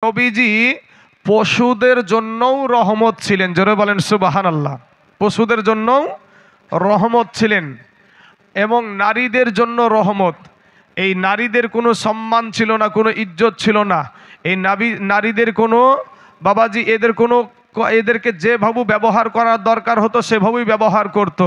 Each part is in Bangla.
নবীজি পশুদের জন্যও রহমত ছিলেন, জোরে বলেন সুবহানাল্লাহ। পশুদের জন্যও রহমত ছিলেন এবং নারীদের জন্য রহমত। এই নারীদের কোনো সম্মান ছিল না, কোনো ইজ্জত ছিল না। এই নারীদের কোনো বাবাজি এদেরকে যেভাবে ব্যবহার করার দরকার হতো সেভাবেই ব্যবহার করত।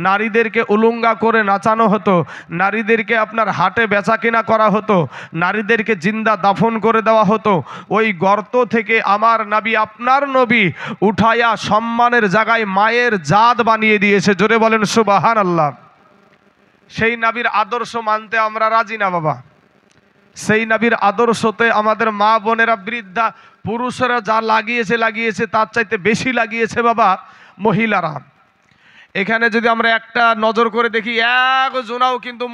নারীদেরকে উলঙ্গা করে নাচানো হতো, নারীদেরকে আপনার হাটে বেচাকেনা করা হতো, নারীদেরকে জিন্দা দাফন করে দেওয়া হতো। ওই গর্ত থেকে আমার নবী, আপনার নবী উঠায়া সম্মানের জায়গায় মায়ের জাত বানিয়ে দিয়েছে, জোরে বলেন সুবহানাল্লাহ। সেই নবীর আদর্শ মানতে আমরা রাজি না বাবা। সেই নবীর আদর্শতে আমাদের মা বোনেরা, বৃদ্ধা পুরুষেরা যা লাগিয়েছে তার চাইতে বেশি লাগিয়েছে বাবা মহিলারা। এখানে যদি আমরা একটা নজর করে দেখি, একজনাও কিন্তু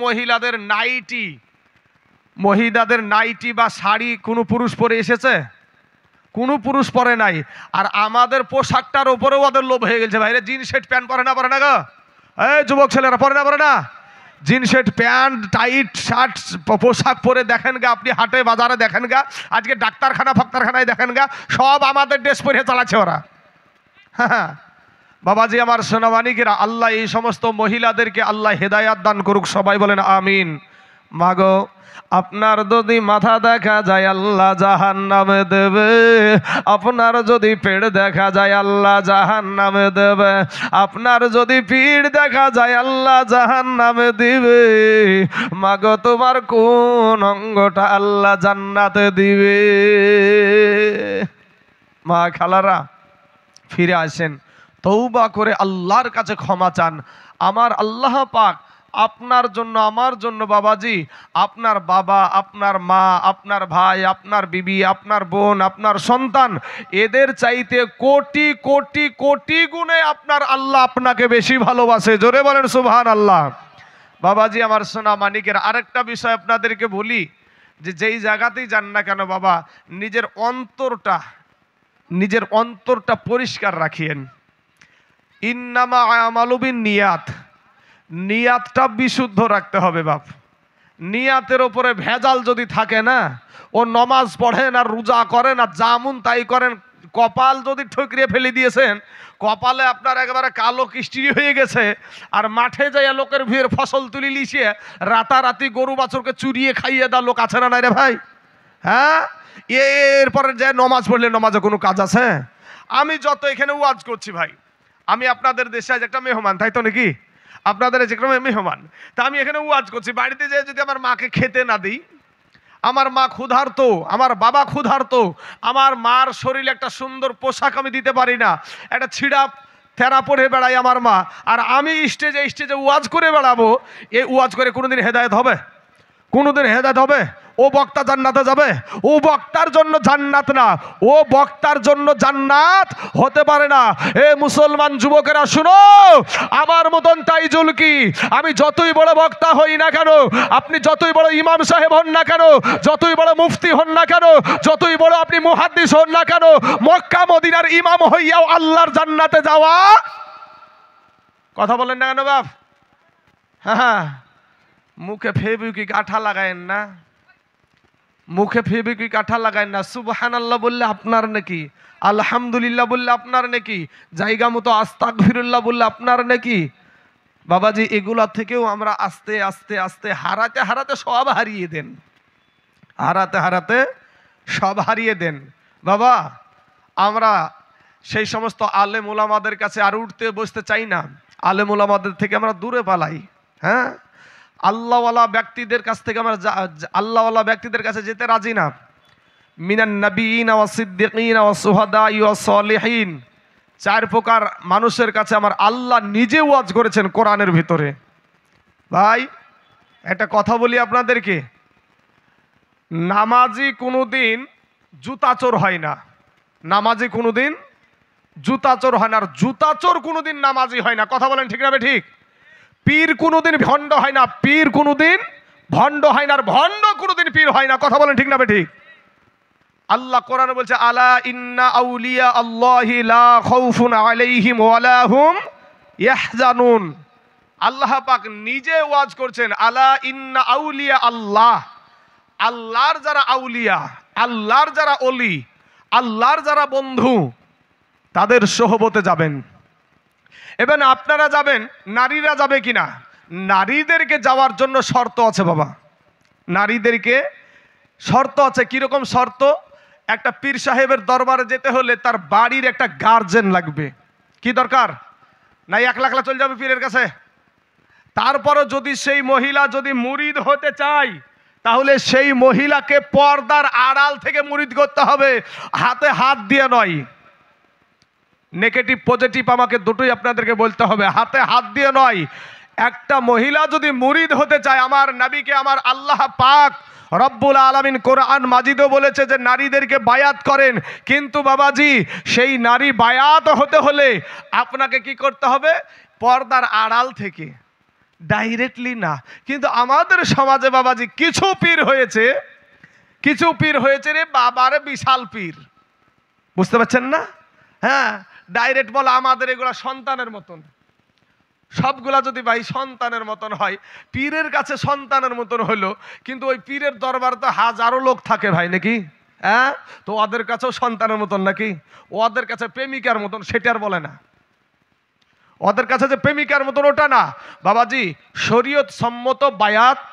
মহিলাদের নাইটি বা শাড়ি কোনো পুরুষ পরে এসেছে? কোনো পুরুষ পরে নাই। আর আমাদের পোশাকটার উপরেও ওদের লোভ হয়ে গেছে। ভাইরে জিন্স শার্ট প্যান্ট পরে না গো? এই যুবক ছেলেরা পরে না? Jeans shirt pant tight shirt পোশাক পরে দেখেন গা, আপনি হাটে বাজারে দেখেন গা, আজকে ফাক্তারখানায় দেখেন গা, সব আমাদের ড্রেস পরে চালাচ্ছে ওরা। হ্যাঁ বাবাজি আমার সোনামানিকেরা, আল্লাহ এই সমস্ত মহিলাদেরকে আল্লাহ হেদায়াত দান করুক, সবাই বলেন আমিন। মাগো আপনার যদি মাথা দেখা যায় আল্লাহ জাহান্নামে দেবে, আপনার যদি পেট দেখা যায় আল্লাহ জাহান্নামে দেবে, আপনার যদি পিঠ দেখা যায় আল্লাহ জাহান্নামে দিবে। মাগো তোমার কোন অঙ্গটা আল্লাহ জান্নাতে দিবে? মা খালারা ফিরে আসেন, তওবা করে আল্লাহর কাছে ক্ষমা চান। আমার আল্লাহ পাক আপনার জন্য, আমার জন্য বাবাজি, আপনার বাবা, আপনার মা, আপনার ভাই, আপনার বিবি, আপনার বোন, আপনার সন্তান, এদের চাইতে কোটি কোটি কোটি গুণে আপনার আল্লাহ আপনাকে বেশি ভালোবাসে, জোরে বলেন সুবহানাল্লাহ। বাবাজি আমার সোনা মানিকের আরেকটা বিষয় আপনাদেরকে বলি, যে যেই জায়গাতেই যান না কেন বাবা, নিজের অন্তরটা পরিষ্কার রাখিয়েন। ইন্নামা আমালু বিন্নিয়াত, নিয়াতটা বিশুদ্ধ রাখতে হবে বাপ। নিয়াতের ওপরে ভেজাল যদি থাকে না, ও নমাজ পড়েন আর রোজা করেন আর জামুন তাই করেন, কপাল যদি ঠুকরিয়ে ফেলে দিয়েছেন, কপালে আপনার একেবারে কালো কিস্টি হয়ে গেছে, আর মাঠে যাইয়া লোকের ভিড় ফসল তুলি লিছিয়ে রাতারাতি গরু বাছুরকে চুরিয়ে খাইয়ে দেওয়া লোক আছে না নাই রে ভাই? হ্যাঁ, এরপরে যে নমাজ পড়লে নমাজে কোনো কাজ আছে? আমি যত এখানে ওয়াজ করছি ভাই, আমি আপনাদের দেশে আজ একটা মেহমান, তাই তো নাকি? আপনাদের যেরকম মেহমান, তা আমি এখানে ওয়াজ করছি, বাড়িতে যেয়ে যদি আমার মাকে খেতে না দিই, আমার মা ক্ষুধার্ত, আমার বাবা ক্ষুধার্ত, আমার মার শরীরে একটা সুন্দর পোশাক আমি দিতে পারি না, একটা ছিঁড়া থেরা পরে বেড়াই আমার মা, আর আমি স্টেজে ওয়াজ করে বেড়াবো, এই ওয়াজ করে কোনোদিন হেদায়েত হবে? কোনোদিন হেদায়েত হবে? ও বক্তা জান্নাতে যাবে? ও বক্তার জন্য জান্নাত না, ও বক্তার জন্য জান্নাত হতে পারে না। এ মুসলমান যুবকেরা শুনো, আমার মতন তাইজুল কি, আমি যতই বড় বক্তা হই না কেন, আপনি যতই বড় ইমাম সাহেব হন না কেন, যতই বড় মুফতি হন না কেন, যতই বড় আপনি মুহাদ্দিস হন না কেন, মক্কা মদিনার ইমাম হইয়াও আল্লাহর জান্নাতে যাওয়া, কথা বলেন না কেন বাপ? হ্যাঁ, মুখে ফেবিকুইক আঠা লাগায়েন না, মুখে ফেবিকুইক আঠা লাগায়েন না। সুবহানাল্লাহ বললে আপনার নাকি, আলহামদুলিল্লাহ বললে আপনার নাকি, জায়গা মতো আস্তাগফিরুল্লাহ বললে আপনার নাকি। বাবাজি এগুলা থেকেও আমরা আস্তে আস্তে আস্তে হারাতে সব হারিয়ে দেন, হারাতে সব হারিয়ে দেন বাবা। আমরা সেই সমস্ত আলেম ওলামাদের কাছে আর উঠতে বসতে চাই না, আলেম ওলামাদের থেকে আমরা দূরে পালাই। হ্যাঁ, আল্লাহওয়ালা ব্যক্তিদের কাছ থেকে আমরা আল্লাহওয়ালা ব্যক্তিদের কাছে যেতে রাজি না। মিনান নাবিয়িনা ওয়াস সিদ্দিকিনা ওয়াস শুহাদাই ওয়াস সালিহিন, চার প্রকার মানুষের কাছে আমার আল্লাহ নিজে ওয়াজ করেছেন কোরআনের ভিতরে। ভাই একটা কথা বলি আপনাদেরকে, নামাজি কোনোদিন জুতাচোর হয় না, নামাজি কোনোদিন জুতাচোর হয় না, আর জুতাচোর কোনোদিন নামাজি হয় না, কথা বলেন ঠিক না ঠিক? পীর কোনোদিন ভণ্ড হয় না, পীর কোনোদিন ভণ্ড হয় না, আর ভণ্ড কোনোদিন পীর হয় না, কথা বলেন ঠিক না ঠিক? আল্লাহ কোরআনে বলছে, আলা ইন্না আউলিয়া আল্লাহি লা খাউফুন আলাইহিম ওয়ালা হুম ইয়াহজানুন। আল্লাহ পাক নিজে ওয়াজ করছেন, আলা ইন্না আউলিয়া আল্লাহ, আল্লাহর যারা আউলিয়া, আল্লাহর যারা অলি, আল্লাহর যারা বন্ধু, তাদের সোহবতে যাবেন। এবার আপনারা যাবেন, নারীরা যাবে কিনা? নারীদেরকে যাওয়ার জন্য শর্ত আছে বাবা, নারীদেরকে শর্ত আছে। কিরকম শর্ত? একটা পীর সাহেবের দরবারে যেতে হলে তার বাড়ির একটা গার্জেন লাগবে। কি দরকার? নাই একলা একলা চলে যাবে পীরের কাছে? তারপরও যদি সেই মহিলা যদি মুরিদ হতে চায়, তাহলে সেই মহিলাকে পর্দার আড়াল থেকে মুরিদ করতে হবে, হাতে হাত দিয়ে নয়। নেগেটিভ পজিটিভ আমাকে দুটোই আপনাদেরকে বলতে হবে, হাতে হাত দিয়ে নয়। একটা মহিলা যদি মুরিদ হতে চায়, আমার নবীকে আমার আল্লাহ পাক রব্বুল আলামিন কোরআন মাজিদও বলেছে যে নারীদেরকে বায়াত করেন, কিন্তু বাবাজি সেই নারী বায়াত হতে হলে আপনাকে কি করতে হবে? পর্দার আড়াল থেকে, ডাইরেক্টলি না। কিন্তু আমাদের সমাজে বাবাজি কিছু পীর হয়েছে, কিছু পীর হয়েছে রে বাবারে বিশাল পীর, বুঝতে পারছেন না? হ্যাঁ, ডাইরেক্ট বলা আমাদের এগুলা সন্তানের মতন। সবগুলা যদি ভাই সন্তানের মতন হয়, পীরের কাছে সন্তানের মতন হলো, কিন্তু ওই পীরের দরবার তো হাজারো লোক থাকে ভাই, নাকি? হ্যাঁ, তো ওদের কাছেও সন্তানের মতন নাকি? ওদের কাছে প্রেমিকার মতন, সেটা আর বলে না। ওদের কাছে যে প্রেমিকার মতন ওটা না বাবাজি, শরীয়ত সম্মত বায়াত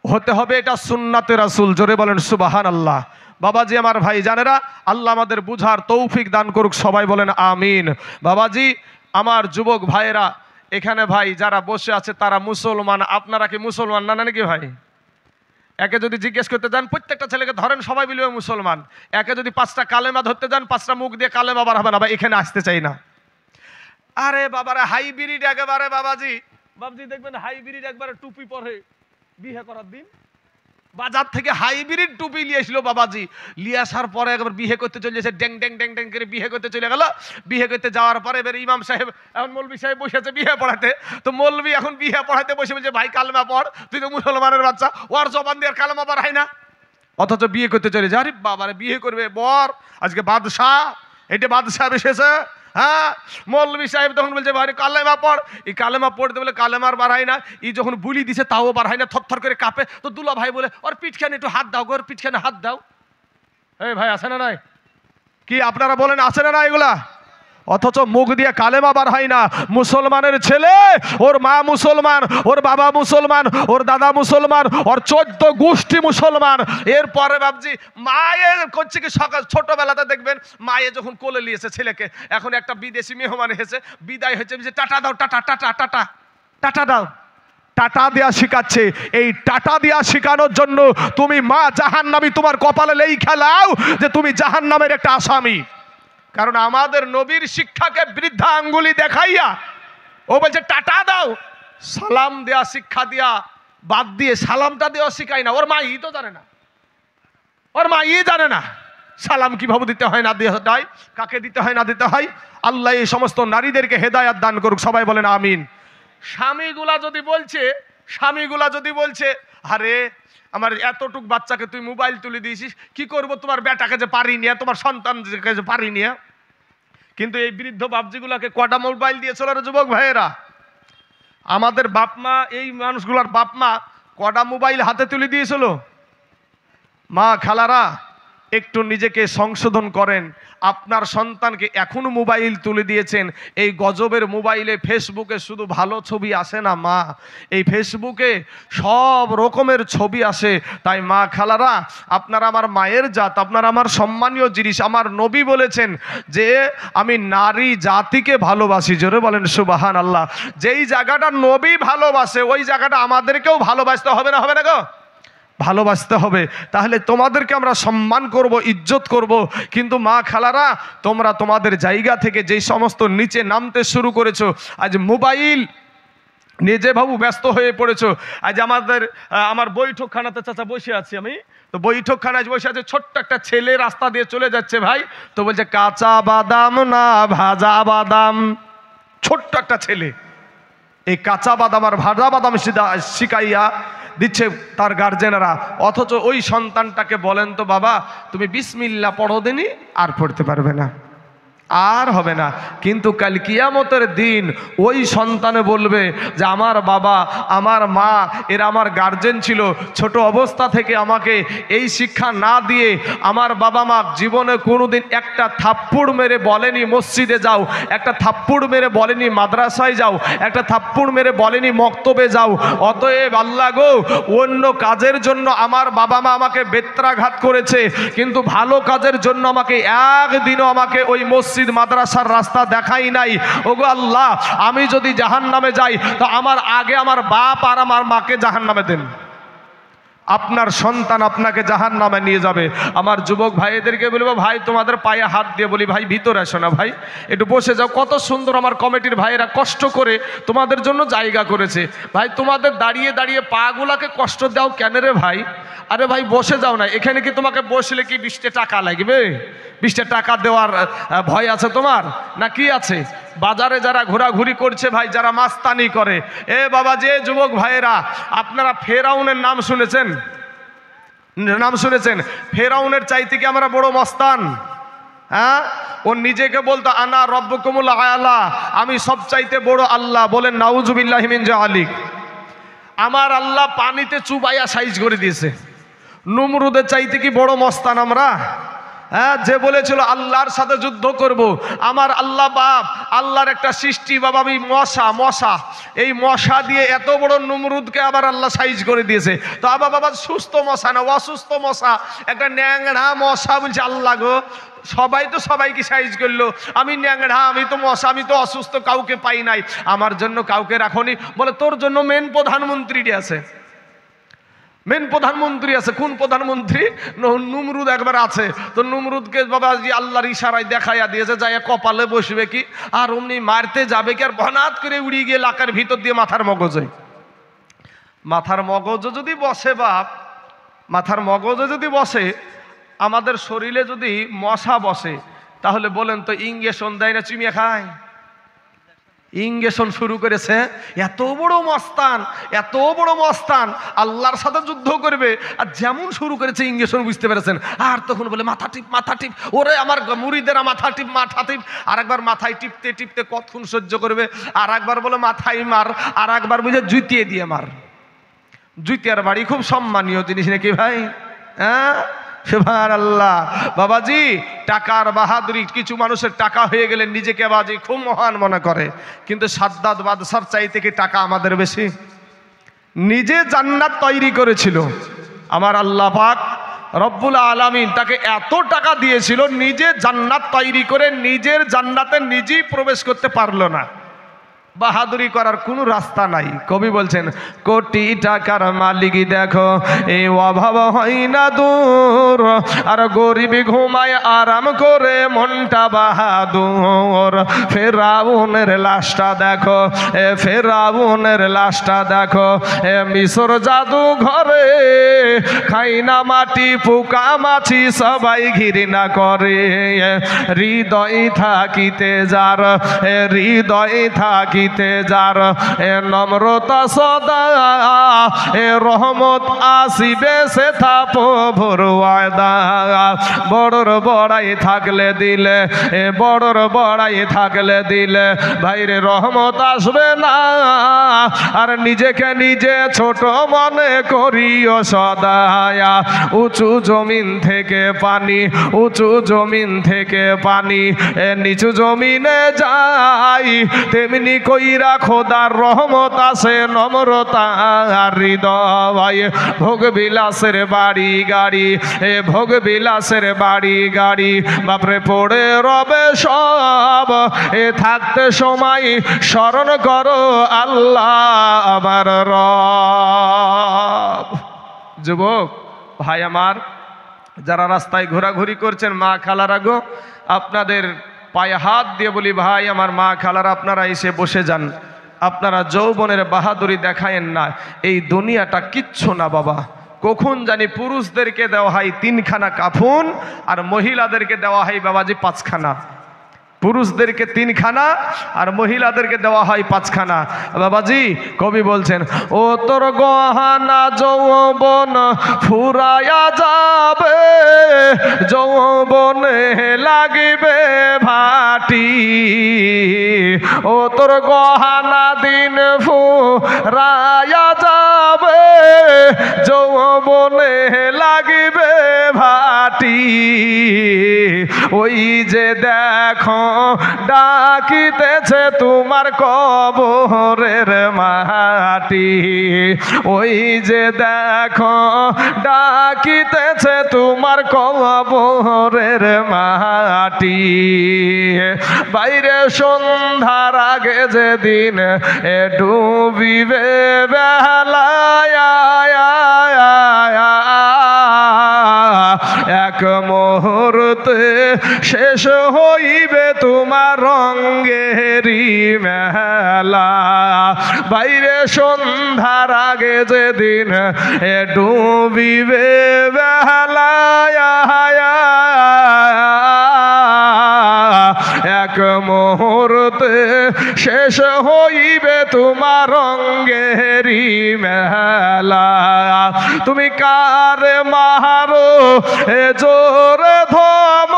হতে হবে, এটা সুন্নাতে রাসূল। জোরে বলেন সুবহানাল্লাহ। বাবাজি আমার ভাই জানেরা, আল্লাহ আমাদের বুঝার তৌফিক দান করুক, সবাই বলেন আমিন। বাবাজি আমার যুবক ভাইয়েরা, এখানে ভাই যারা বসে আছে তারা মুসলমান। আপনারা কি মুসলমান না নাকি ভাই? একে যদি জিজ্ঞেস করতে যান, প্রত্যেকটা ছেলেকে ধরেন, সবাই বলবে মুসলমান। একে যদি 5টা কালেমা ধরতে যান, 5টা মুখ দিয়ে কালেমা বার হবে না ভাই, এখানে আসতে চাই না। আরে বাবারে হাইব্রিড একেবারে বাবাজি, বাবাজি দেখবেন হাইব্রিড একবারে টুপি পরে বিয়ে করার দিন বাজার থেকে হাইব্রিড টুপি নিয়ে এসলো বাবাজি, নিয়ে আসার পরে একবার বিয়ে করতে চলে গেছে, ড্যাং ড্যাং ড্যাং ড্যাং করে বিয়ে করতে চলে গেল। বিয়ে করতে যাওয়ার পরে এবার ইমাম সাহেব, এখন মৌলবি সাহেব বসেছে বিয়ে পড়াতে, তো মৌলবি এখন বিয়ে পড়াতে বসে বলছে ভাই কালেমা পড়, তুই তো মুসলমানের বাচ্চা, ওর জবান দিয়ে কালেমা পড়ায় না, অথচ বিয়ে করতে চলে যায়। আরে বাবারে বিয়ে করবে বর, আজকে বাদশাহ, এটা বাদশাহ এসেছে। হ্যাঁ, মৌলবি সাহেব তখন বলছে ভাই কালেমা পড়। এই কালেমা পড়তে বলে কালেমার বাড়ায় না, এই যখন বুলি দিছে তাও বাড়ায় না, থরথর করে কাঁপে। তো দুলা ভাই বলে ওর পিঠখানে একটু হাত দাও, ওর পিঠখানে হাত দাও। এই ভাই আছে না নাই? কি আপনারা বলেন আছে না না এগুলা? অথচ মুখ দিয়ে কালেমা বার হয় না। মুসলমানের ছেলে, ওর মা মুসলমান, ওর বাবা মুসলমান, ওর দাদা মুসলমান, ওর 14 গোষ্ঠী মুসলমান। এরপরে বাবজি মায়ের করছে কি, সকাল ছোটবেলাতে দেখবেন মায়ে যখন কোলে নিয়েছে ছেলেকে, এখন একটা বিদেশি মেহমান এসেছে, বিদায় হচ্ছে, টাটা দাও, টাটা টাটা টাটা টাটা দাও, টাটা দেয়া শিখাচ্ছে। এই টাটা দেয়া শিখানোর জন্য তুমি মা জাহান্নামী, তোমার কপালে লেখা লাও যে তুমি জাহান্নামের একটা আসামি। কারণ আমাদের নবীর শিক্ষাকে বৃদ্ধা আঙ্গুলি দেখাইয়া ও বলছে টাটা দাও, সালাম দেয়া শিক্ষা দিয়া বাদ দিয়ে সালামটা দেওয়া শিখায় না। ওর মা ই তো জানে না, ওর মা ই জানে না সালাম কিভাবে দিতে হয় না দিতে হয়, কাকে দিতে হয় না দিতে হয়। আল্লাহ এই সমস্ত নারীদেরকে হেদায়াত দান করুক, সবাই বলেন আমিন। স্বামীগুলা যদি বলছে আরে আমার এতটুক বাচ্চাকে তুই মোবাইল তুলে দিয়েছিস, কি করবো, তোমার বেটাকে যে পারি নিয়ে, তোমার সন্তানকে যে পারি নিয়ে। কিন্তু এই বৃদ্ধ বাপজিগুলাকে কটা মোবাইল দিয়েছিল রে যুবক ভাইয়েরা? আমাদের বাপ মা, এই মানুষগুলার বাপ মা কটা মোবাইল হাতে তুলে দিয়েছিল? মা খালারা একটু নিজেকে সংশোধন করেন। আপনার সন্তানকে এখনো মোবাইল তুলে দিয়েছেন, এই গজবের মোবাইলে ফেসবুকে শুধু ভালো ছবি আসে না মা, এই ফেসবুকে সব রকমের ছবি আসে। তাই মা খালারা, আপনারা আমার মায়ের জাত, আপনারা আমার সম্মানীয় জিনিস। আমার নবী বলেছেন যে আমি নারী জাতিকে ভালোবাসি। জোরে বলেন সুবহানাল্লাহ। যেই জায়গাটা নবী ভালোবাসে ওই জায়গাটা আমাদেরকেও ভালোবাসতে হবে না, হবে না গো? ভালোবাসতে হবে। তাহলে তোমাদেরকে আমরা সম্মান করব, ইজ্জত করব। কিন্তু মা খালারা, তোমরা তোমাদের জায়গা থেকে যেই সমস্ত নিচে নামতে শুরু করেছো, আজ মোবাইল নিজে ভাবু ব্যস্ত হয়ে পড়েছো। আজ আমার বৈঠকখানাতে চাচা বসে আছি আমি, তো বৈঠকখানায় বসে আছে, ছোট্ট একটা ছেলে রাস্তা দিয়ে চলে যাচ্ছে ভাই, তো বলছে কাঁচা বাদাম না ভাজা বাদাম। ছোট্ট একটা ছেলে এই কাঁচা বাদাম আর ভাজা বাদাম শিখাইয়া দিচ্ছে তার গার্জেনরা। অথচ ওই সন্তানটাকে বলেন তো বাবা তুমি বিসমিল্লাহ পড়ো দিনই, আর পড়তে পারবে না। আর হবে না। কিন্তু কাল কিয়ামতের দিন ওই সন্তানে বলবে যে আমার বাবা আমার মা এরা আমার গার্জেন ছিল, ছোট অবস্থা থেকে আমাকে এই শিক্ষা না দিয়ে আমার বাবা মা জীবনে কোনোদিন একটা থাপ্পড় মেরে বলেনি মসজিদে যাও, একটা থাপ্পড় মেরে বলেনি মাদ্রাসায় যাও, একটা থাপ্পড় মেরে বলেনি মক্তবে যাও। অতএব আল্লাহ গো, অন্য কাজের জন্য আমার বাবা মা আমাকে বেত্রাঘাত করেছে, কিন্তু ভালো কাজের জন্য আমাকে একদিনও আমাকে ওই মসজিদ মাদ্রাসার রাস্তা দেখাই নাই। ওগো আল্লাহ, আমি যদি জাহান্নামে যাই তো আমার আগে আমার বাপ আর আমার মাকে জাহান্নামে দেন। আপনার সন্তান আপনাকে জাহান্নামে নিয়ে যাবে। আমার যুবক ভাইদেরকে বলবো, ভাই তোমাদের পায়ে হাত দিয়ে বলি, ভাই ভিতরে আসো না, ভাই একটু বসে যাও। কত সুন্দর আমার কমিটির ভাইয়েরা কষ্ট করে তোমাদের জন্য জায়গা করেছে। ভাই তোমাদের দাঁড়িয়ে দাঁড়িয়ে পাগুলাকে কষ্ট দাও কেন রে ভাই? আরে ভাই বসে যাও না। এখানে কি তোমাকে বসলে কি 20 টাকা লাগবে? 20 টাকা দেওয়ার ভয় আছে তোমার না কি আছে? বাজারে যারা ঘোরাঘুরি করছে ভাই, যারা মাস্তানি করে, এ বাবা যে যুবক ভাইয়েরা, আপনারা ফেরাউনের নাম শুনেছেন? নাম শুনেছেন? ফেরাউনের চাইতে কি আমরা বড় মস্তান? হ্যাঁ, ও নিজেকে বলতো আনা রব্বুকুমুল আলা, আমি সব চাইতে বড় আল্লাহ। বলেন নাউজুবিল্লাহি মিন যালিক। আমার আল্লাহ পানিতে চুবাইয়া সাইজ করে দিয়েছে। নমরুদের চাইতে কি বড় মস্তান আমরা? হ্যাঁ, যে বলেছিল আল্লাহর সাথে যুদ্ধ করব, আমার আল্লাহ বাপ আল্লাহর একটা সৃষ্টি বাবা, আমি মশা এই মশা দিয়ে এত বড় নমরুদকে আবার আল্লাহ সাইজ করে দিয়েছে। তো আবার বাবা সুস্থ মশা না, অসুস্থ মশা, একটা ন্যাংড়া মশা। বলছে আল্লাহ গো, সবাই তো সবাইকে সাইজ করলো, আমি ন্যাংড়া, আমি তো মশা, আমি তো অসুস্থ, কাউকে পাই নাই, আমার জন্য কাউকে রাখনি। বলে তোর জন্য মেন প্রধানমন্ত্রীটি আছে। মেন প্রধানমন্ত্রী আছে। কোন প্রধানমন্ত্রী? নমরুদ একবার আছে। তো নমরুদকে বাবা আল্লাহর ইশারায় দেখাইয়া দিয়েছে, যাই কপালে বসবে কি, আর অমনি মারতে যাবে কি, আর ভনাত করে উড়িয়ে গিয়ে লাকার ভিতর দিয়ে মাথার মগজে যদি বসে বাপ, মাথার মগজে যদি বসে, আমাদের শরীরে যদি মশা বসে, তাহলে বলেন তো ইঞ্জেকশন দেয় না চিমিয়ে খায়? ইঞ্জেকশন শুরু করেছে। এত বড় মস্তান আল্লাহর সাথে যুদ্ধ করবে, আর যেমন শুরু করেছে ইঞ্জেকশন, বুঝতে পেরেছেন? আর তখন বলে মাথা টিপ, ওরে আমার মুরিদেরা মাথা টিপ। আর একবার মাথায় টিপতে টিপতে কতক্ষণ সহ্য করবে, আর একবার বলে মাথায় মার, আর একবার বুঝে জুতিয়ে দিয়ে মার। জুতিয়ার বাড়ি খুব সম্মানীয় জিনিস নাকি ভাই? হ্যাঁ, সুবহানাল্লাহ। বাবাজি, টাকার বাহাদুরি, কিছু মানুষের টাকা হয়ে গেলে নিজেকে বাবাজি খুব মহান মনে করে, কিন্তু সাদ্দাত বাদশার চাইতে কি টাকা আমাদের বেশি? নিজে জান্নাত তৈরি করেছিল আমার আল্লাহ পাক রব্বুল আলামিন, তাকে এত টাকা দিয়েছিল, নিজে জান্নাত তৈরি করে নিজের জান্নাতে নিজেই প্রবেশ করতে পারলো না। বাহাদুরি করার কোনো রাস্তা নাই। কবি বলছেন, কোটি টাকার মালিক দেখো এই অভাব হয় না দূর, আর গরিবি ঘুমায় আরাম করে মনটা বাহাদুর। ফেরাউনের লাশটা দেখো, ফেরাউনের লাশটা দেখো, মিশর জাদু ঘরে খাই না মাটি পোকা মাছি সবাই ঘৃণা করে। হৃদয় থাকিতে যার, হৃদয় থাকিতে যার, নম্রতা সদা রহমত আসিবে সে থা প্রভুর ওয়াদা। বড়র বড়াই থাকলে দিলে, বড়র বড়াই থাকলে দিলে ভাইরে রহমত আসবে না, আর নিজেকে নিজে ছোট মনে করিও সদা। উঁচু জমিন থেকে পানি, উঁচু জমিন থেকে পানি নিচু জমিনে যাই, তেমনি কইরা খোদার রহমত আছে নম্রতা আর হৃদয়। ভোগ বিলাসের বাড়ি গাড়ি, ভোগ বিলাসের বাড়ি গাড়ি বাপরে পড়ে রবে সব, থাকতে সময় স্মরণ করো আল্লাহ আমার রব। যুবক ভাই আমার, যারা রাস্তায় ঘোরাঘুরি করছেন, মা খালারা গো, আপনাদের পায়ে হাত দিয়ে বলি, ভাই আমার মা খালারা, আপনারা এসে বসে যান। আপনারা যৌবনের বাহাদুরি দেখায়েন না। এই দুনিয়াটা কিচ্ছু না বাবা। কখন জানি পুরুষদেরকে দেওয়া হয় 3খানা কাফন, আর মহিলাদেরকে দেওয়া হয় বাবাজি 5খানা। পুরুষদেরকে 3খানা আর মহিলাদেরকে দেওয়া হয় 5খানা। বাবাজি কবি বলছেন, ও তোর গহনা যৌবন ফুরায়া যাবে, যৌবনে লাগিবে ভাট ও তোর গহনা দিন ফুরায়া যাবে, যৌবনে লাগবে ভাটি। ওই যে দেখো ডাকিতেছে তোমার কবরের মাটি, ওই যে দেখো ডাকিতেছে তোমার কবরের মাটি। বাইরে সন্ধ্যার আগে যেদিন ডুবিবে বেলায়, এক মুহূর্তে শেষ হইবে তোমার রঙ্গেরি মেলা। বাইরে সন্ধ্যার আগে যেদিন ডুবিবে বেলায়, এক মুহূর্তে শেষ হইবে তোমার রঙ্গেরি মেলা। তুমি কার মারো এ জোর ধম,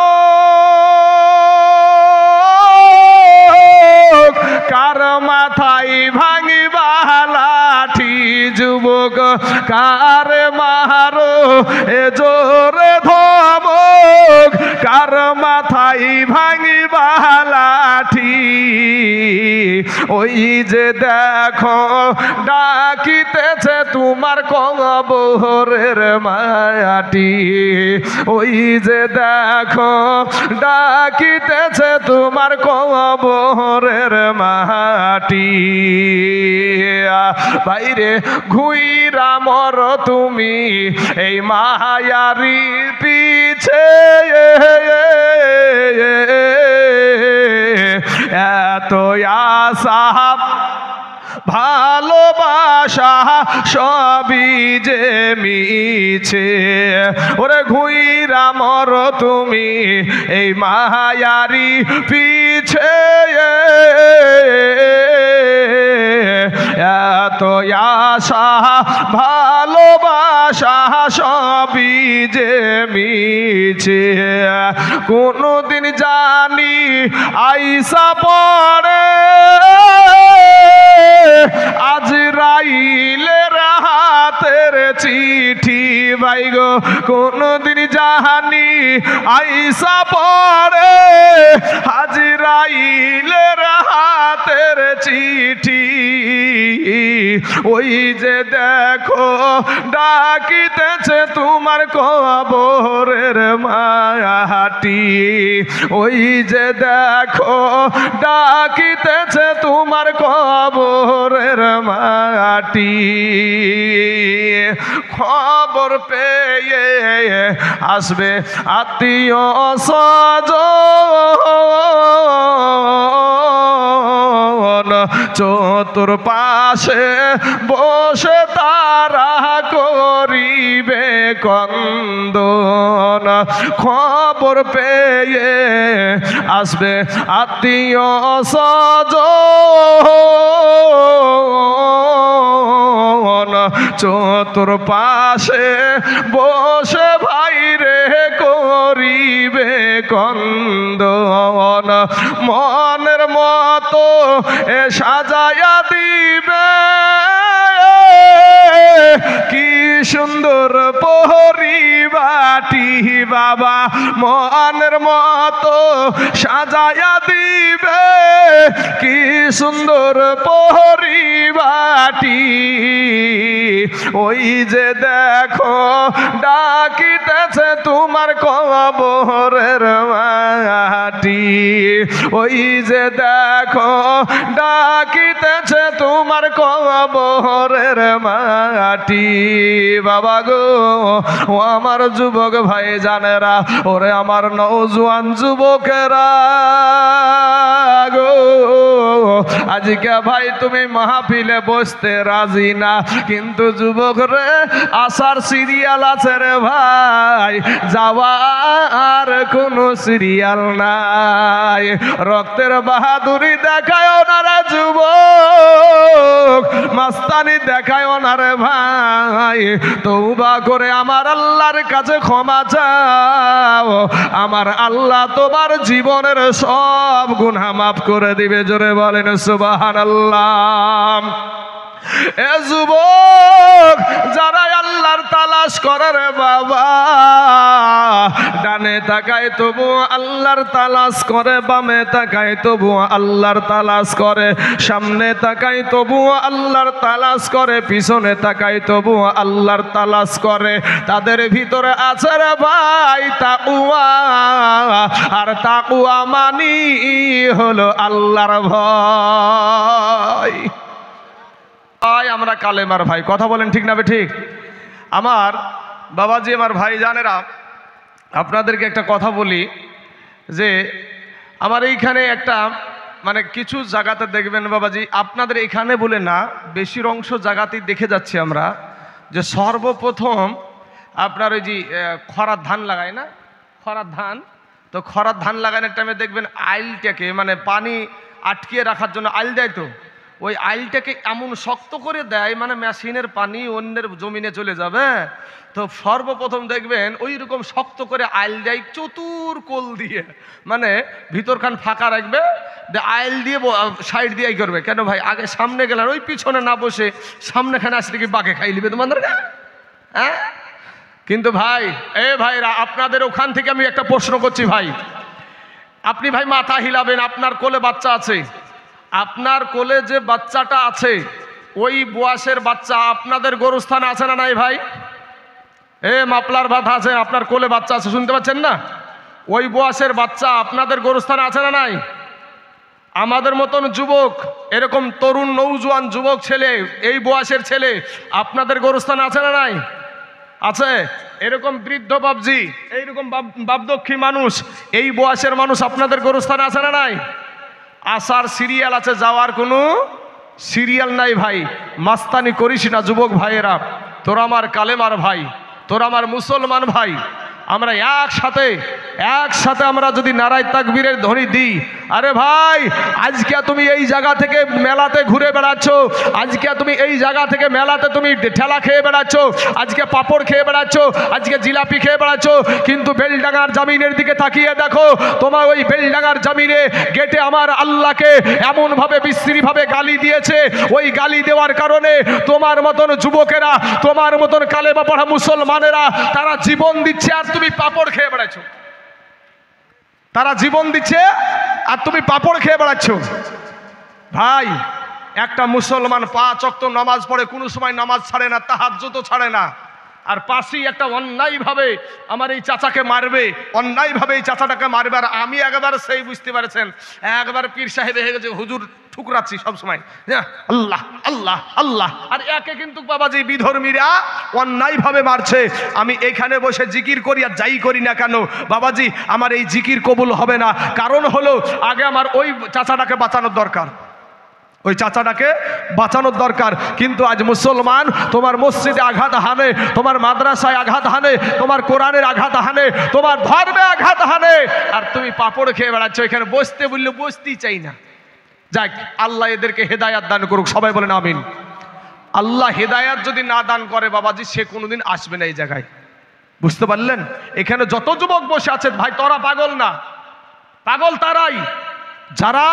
কার মাথায় ভাঙিবা লাঠি যুবক, কার মারো এ জোর ধমক, কার মাথায় ভাঙিবা লাঠি। ওই যে দেখো ডাকিতেছে তোমার কবরের মাটি, ওই যে দেখো ডাকিতেছে তোমার কবরের মাটি। বাইরে ঘুইরা মর তুমি এই মায়ারি পিছে, এত আশা ভালোবাসা সবই যে মিছে। ওরে ঘুইরা মর তুমি এই মায়ারি পিছে, এত আশা ভালোবাসা সবই যে মিছে। কোনদিন জানি আইসা পড়ে আজরাইলের হাতের চিঠি, বাইগো কোনদিন জানি আইসা পড়ে আজরাইলের হাতের চিঠি। ওই যে দেখো ডাকিতেছে তোমার কবরের মাটি, ওই যে দেখো ডাকিতেছে তোমার কবরের মাটি। খবর পেয়ে আসবে আত্মীয় স্বজন, চতুর্পাশে বসে তারা করিবে কন্দন। খবর পেয়ে আসবে আত্মীয় স্বজন, চতুর্পাশে বসে ভাইরে করিবে কন্দন। মনের মতো এ সাজায়া দিবে কি সুন্দর পরিবাটি, বাবা মনের মতো সাজায়া দিবে কি সুন্দর পরিবাটি। ওই যে দেখো ডাকিতেছে তোমার কবরের মাটি, ওই যে দেখো ডাকিতেছে তোমার কবরের মাটি। বাবা গো ও আমার যুবক ভাই জানেরা, ওরে আমার নওজোয়ান যুবকেরা গো, আজকে ভাই তুমি মাহফিলে বসতে রাজি না, কিন্তু যুবক রে আসার সিরিয়াল আছে রে ভাই, যাওয়ার কোনো সিরিয়াল নাই। রক্তের বাহাদুরি দেখায় না রে যুবক, যুবক মাস্তানি দেখায় না রে ভাই, তওবা করে আমার আল্লাহর কাছে ক্ষমা চাও, আমার আল্লাহ তোমার জীবনের সব গুনাহ মাফ করে দিবে। জোরে বলেন সুবহানাল্লাহ। এ যুবক যারা আল্লাহর তালাশ করে রে বাবা, ডানে তাকায় তবু আল্লাহর তালাশ করে, বামে তাকায় তবু আল্লাহর তালাশ করে, সামনে তাকায় তবু আল্লাহর তালাশ করে, পিছনে তাকায় তবু আল্লাহর তালাশ করে, তাদের ভিতরে আছে রে ভাই তাকওয়া। আর তাকওয়া মানি হলো আল্লাহর ভয়। আমরা কালেমার ভাই, কথা বলেন ঠিক না ঠিক? আমার বাবাজি, আমার ভাই জানেরা, আপনাদেরকে একটা কথা বলি যে আমার এইখানে একটা মানে কিছু জায়গাতে দেখবেন বাবাজি, আপনাদের এখানে বলে না, বেশির অংশ জায়গাতেই দেখে যাচ্ছি আমরা যে সর্বপ্রথম আপনার ওই যে খরার ধান লাগায় না, খরার ধান, তো খরার ধান লাগানোর টাইমে দেখবেন আইলটাকে মানে পানি আটকিয়ে রাখার জন্য আইল দেয়, তো ওই আইলটাকে এমন শক্ত করে দেয় মানে মেশিনের পানি অন্যের জমিনে চলে যাবে। তো সর্বপ্রথম দেখবেন ওই রকম শক্ত করে আইল দেয় চতুর কোল দিয়ে, মানে ভিতরখান ফাঁকা রাখবে, আইল দিয়ে সাইড দিয়ে করবে। কেন ভাই আগে সামনে গেলেন ওই পিছনে না বসে সামনেখানে আসলে কি বাঘে খাই লিবে তোমাদের? হ্যাঁ, কিন্তু ভাই এ ভাইরা আপনাদের ওখান থেকে আমি একটা প্রশ্ন করছি ভাই, আপনি ভাই মাথা হিলাবেন, আপনার কোলে বাচ্চা আছে, আপনার কোলে যে বাচ্চাটা আছে ওই বয়সের বাচ্চা আপনাদের গরুস্থানে আছে না নাই ভাই? এ মাপলার বাধা আছে, আপনার কোলে বাচ্চা আছে, শুনতে পাচ্ছেন না? ওই বয়সের বাচ্চা আপনাদের গরুস্থানে আছে না নাই? আমাদের মতন যুবক, এরকম তরুণ নৌজওয়ান যুবক ছেলে, এই বয়সের ছেলে আপনাদের গরুস্থানে আছে না নাই? আছে। এরকম বৃদ্ধ বাবজি, এইরকম বাপদক্ষী মানুষ, এই বয়সের মানুষ আপনাদের গরুস্থানে আছে না নাই? আসার সিরিয়াল আছে, যাওয়ার কোনো সিরিয়াল নাই ভাই। মাস্তানি করিস না যুবক ভাইয়েরা, তোরা আমার কালেমার ভাই, তোরা আমার মুসলমান ভাই, আমরা একসাথে আমরা যদি নারায়ে তাকবীরের ধ্বনি দিই, আরে ভাই আজকে তুমি এই জায়গা থেকে মেলাতে ঘুরে বেড়াচ্ছ, আজকে তুমি এই জায়গা থেকে মেলাতে তুমি ঠেলা খেয়ে বেড়াচ্ছ, আজকে পাপড় খেয়ে বেড়াচ্ছ, আজকে জিলাপি খেয়ে বেড়াচ্ছ, কিন্তু বেলডাঙ্গার জামিনের দিকে তাকিয়ে দেখো, তোমার ওই বেলডাঙ্গার জামিনে গেটে আমার আল্লাহকে এমনভাবে বিশ্রীভাবে গালি দিয়েছে, ওই গালি দেওয়ার কারণে তোমার মতন যুবকেরা, তোমার মতন কালেমা পড়া মুসলমানেরা তারা জীবন দিচ্ছে আর তুমি পাপড় খেয়ে বেড়াচ্ছ। তারা জীবন দিচ্ছে আর তুমি পাপড় খেয়ে বেড়াচ্ছ। ভাই একটা মুসলমান 5 ওয়াক্ত নামাজ পড়ে, কোনো সময় নামাজ ছাড়ে না, তাহাজ্জুদও ছাড়ে না, আর পাশেই একটা অন্যায়ভাবে আমার এই চাচাকে মারবে, অন্যায়ভাবে এই চাচাটাকে মারবে, আর আমি একবার সেই বুঝতে পারছেন, একবার পীর সাহেব হয়ে গেছে, হুজুর ঠুকরাচ্ছি সবসময় আল্লাহ আল্লাহ আল্লাহ, আর একে কিন্তু বাবাজি বিধর্মীরা অন্যায়ভাবে মারছে। আমি এখানে বসে জিকির করি আর যাই করি না কেন বাবাজি, আমার এই জিকির কবুল হবে না। কারণ হলো আগে আমার ওই চাচাটাকে বাঁচানোর দরকার, ওই চাচাটাকে বাঁচানোর দরকার। কিন্তু আজ মুসলমান তোমার মসজিদে আঘাত হানে, তোমার মাদ্রাসায় আঘাত হানে, তোমার কোরআনের আঘাত হানে, তোমার ধর্মে আঘাত হানে, আর তুমি পাপড় খেয়ে বেড়াচ্ছ। এখানে বসতে বললে বসতেই চাই না। যাক, আল্লাহ এদেরকে হেদায়াত দান করুক, সবাই বলেন আমিন। আল্লাহ হেদায়াত যদি না দান করে বাবাজি, সে কোনোদিন আসবে না এই জায়গায়, বুঝতে পারলেন? এখানে যত যুবক বসে আছে ভাই, তোরা পাগল না, পাগল তারাই যারা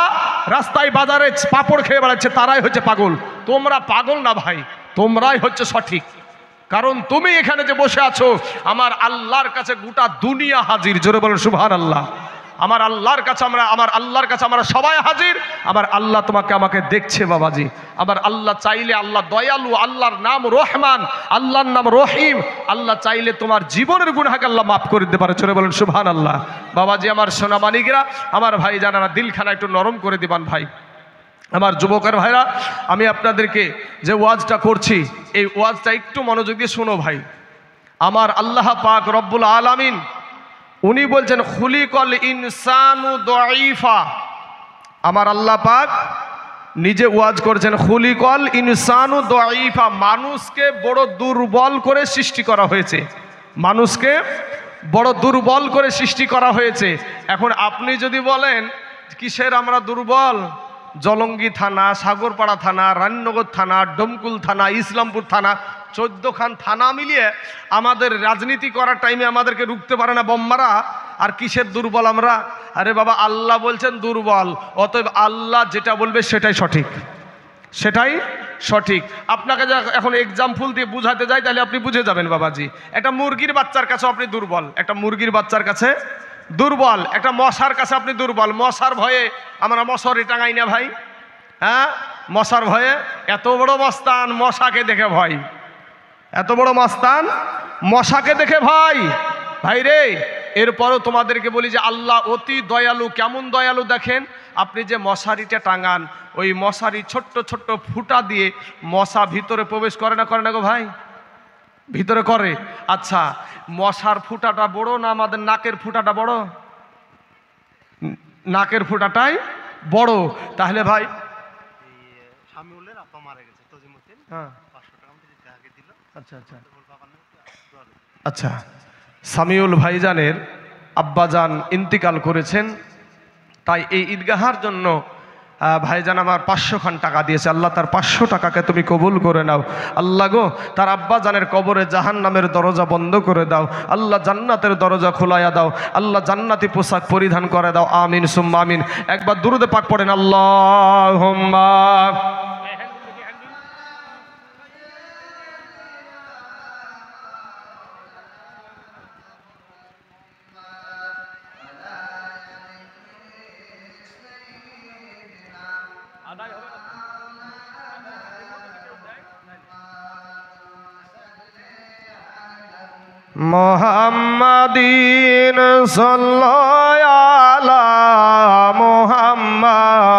রাস্তায় বাজারে পাপড় খেয়ে বেড়াচ্ছে, তারাই হচ্ছে পাগল। তোমরা পাগল না ভাই, তোমরাই হচ্ছে সঠিক। কারণ তুমি এখানে যে বসে আছো, আমার আল্লাহর কাছে গোটা দুনিয়া হাজির। জোরে বলেন সুবহানাল্লাহ। আমার আল্লাহর কাছে আমরা সবাই হাজির। আমার আল্লাহ তোমাকে আমাকে দেখছে বাবাজি। আমার আল্লাহ চাইলে, আল্লাহ দয়ালু, আল্লাহর নাম রহমান, আল্লাহর নাম রহিম, আল্লাহ চাইলে তোমার জীবনের গুনাহকে আল্লাহ মাফ করে দিতে পারে। চলে বলেন সুবহানাল্লাহ। বাবাজি আমার সোনা মানিকরা, আমার ভাই জানারা, দিলখানা একটু নরম করে দিবান ভাই। আমার যুবকের ভাইরা, আমি আপনাদেরকে যে ওয়াজটা করছি, এই ওয়াজটা একটু মনোযোগ দিয়ে শোনো ভাই। আমার আল্লাহ পাক রব্বুল আলামিন উনি বলছেন খুলিকল ইনসানু দাঈফা। আমার আল্লাহ পাক নিজে ওয়াজ করেছেন, খুলিকল ইনসানু দাঈফা, মানুষকে বড় দুর্বল করে সৃষ্টি করা হয়েছে, মানুষকে বড় দুর্বল করে সৃষ্টি করা হয়েছে। এখন আপনি যদি বলেন কিসের আমরা দুর্বল, জলঙ্গি থানা, সাগরপাড়া থানা, রানীনগর থানা, ডোমকুল থানা, ইসলামপুর থানা, 14খান থানা মিলিয়ে আমাদের রাজনীতি করার টাইমে আমাদেরকে রুখতে পারে না বোমমারা। আর কিসের দুর্বল আমরা? আরে বাবা, আল্লাহ বলছেন দুর্বল, অতএব আল্লাহ যেটা বলবে সেটাই সঠিক, সেটাই সঠিক। আপনাকে এখন এক্সাম্পল দিয়ে বুঝাতে যাই তাহলে আপনি বুঝে যাবেন বাবাজি। একটা মুরগির বাচ্চার কাছে আপনি দুর্বল, একটা মুরগির বাচ্চার কাছে দুর্বল, একটা মশার কাছে আপনি দুর্বল। মশার ভয়ে আমরা মশারি টাঙাই না ভাই, হ্যাঁ? মশার ভয়ে এত বড় মস্তান মশাকে দেখে ভয়, এত বড় মস্তান মশাকে দেখে ভয়। ভাই রে, এরপরও তোমাদেরকে বলি যে আল্লাহ অতি দয়ালু। কেমন দয়ালু দেখেন, আপনি যে মশারিটা টাঙান, ওই মশারি ছোট্ট ছোট্ট ফুটা দিয়ে মশা ভিতরে প্রবেশ করে না, করে না গো ভাই? ভিতরে করে। আচ্ছা, মশার ফুটাটা বড় না আমাদের নাকের ফুটাটা বড়? নাকের ফুটাটাই বড়। তাহলে ভাই হ্যাঁ, আচ্ছা আচ্ছা আচ্ছা, সামিউল ভাইজানের আব্বাজান ইন্তিকাল করেছেন, তাই এই ঈদগাহার জন্য ভাইজান আমার 500 খান টাকা দিয়েছে। আল্লাহ তার 500 টাকাকে তুমি কবুল করে নাও। আল্লাহ গো, তার আব্বাজানের কবরে জাহান্নামের দরজা বন্ধ করে দাও। আল্লাহ জান্নাতের দরজা খোলাইয়া দাও। আল্লাহ জান্নাতি পোশাক পরিধান করে দাও। আমিন সুম্মা আমিন। একবার দুরুদে পাক পড়েন, আল্লাহুম্মা। মুহাম্মাদিন সাল্লাল্লাহু আলা মুহাম্মাদ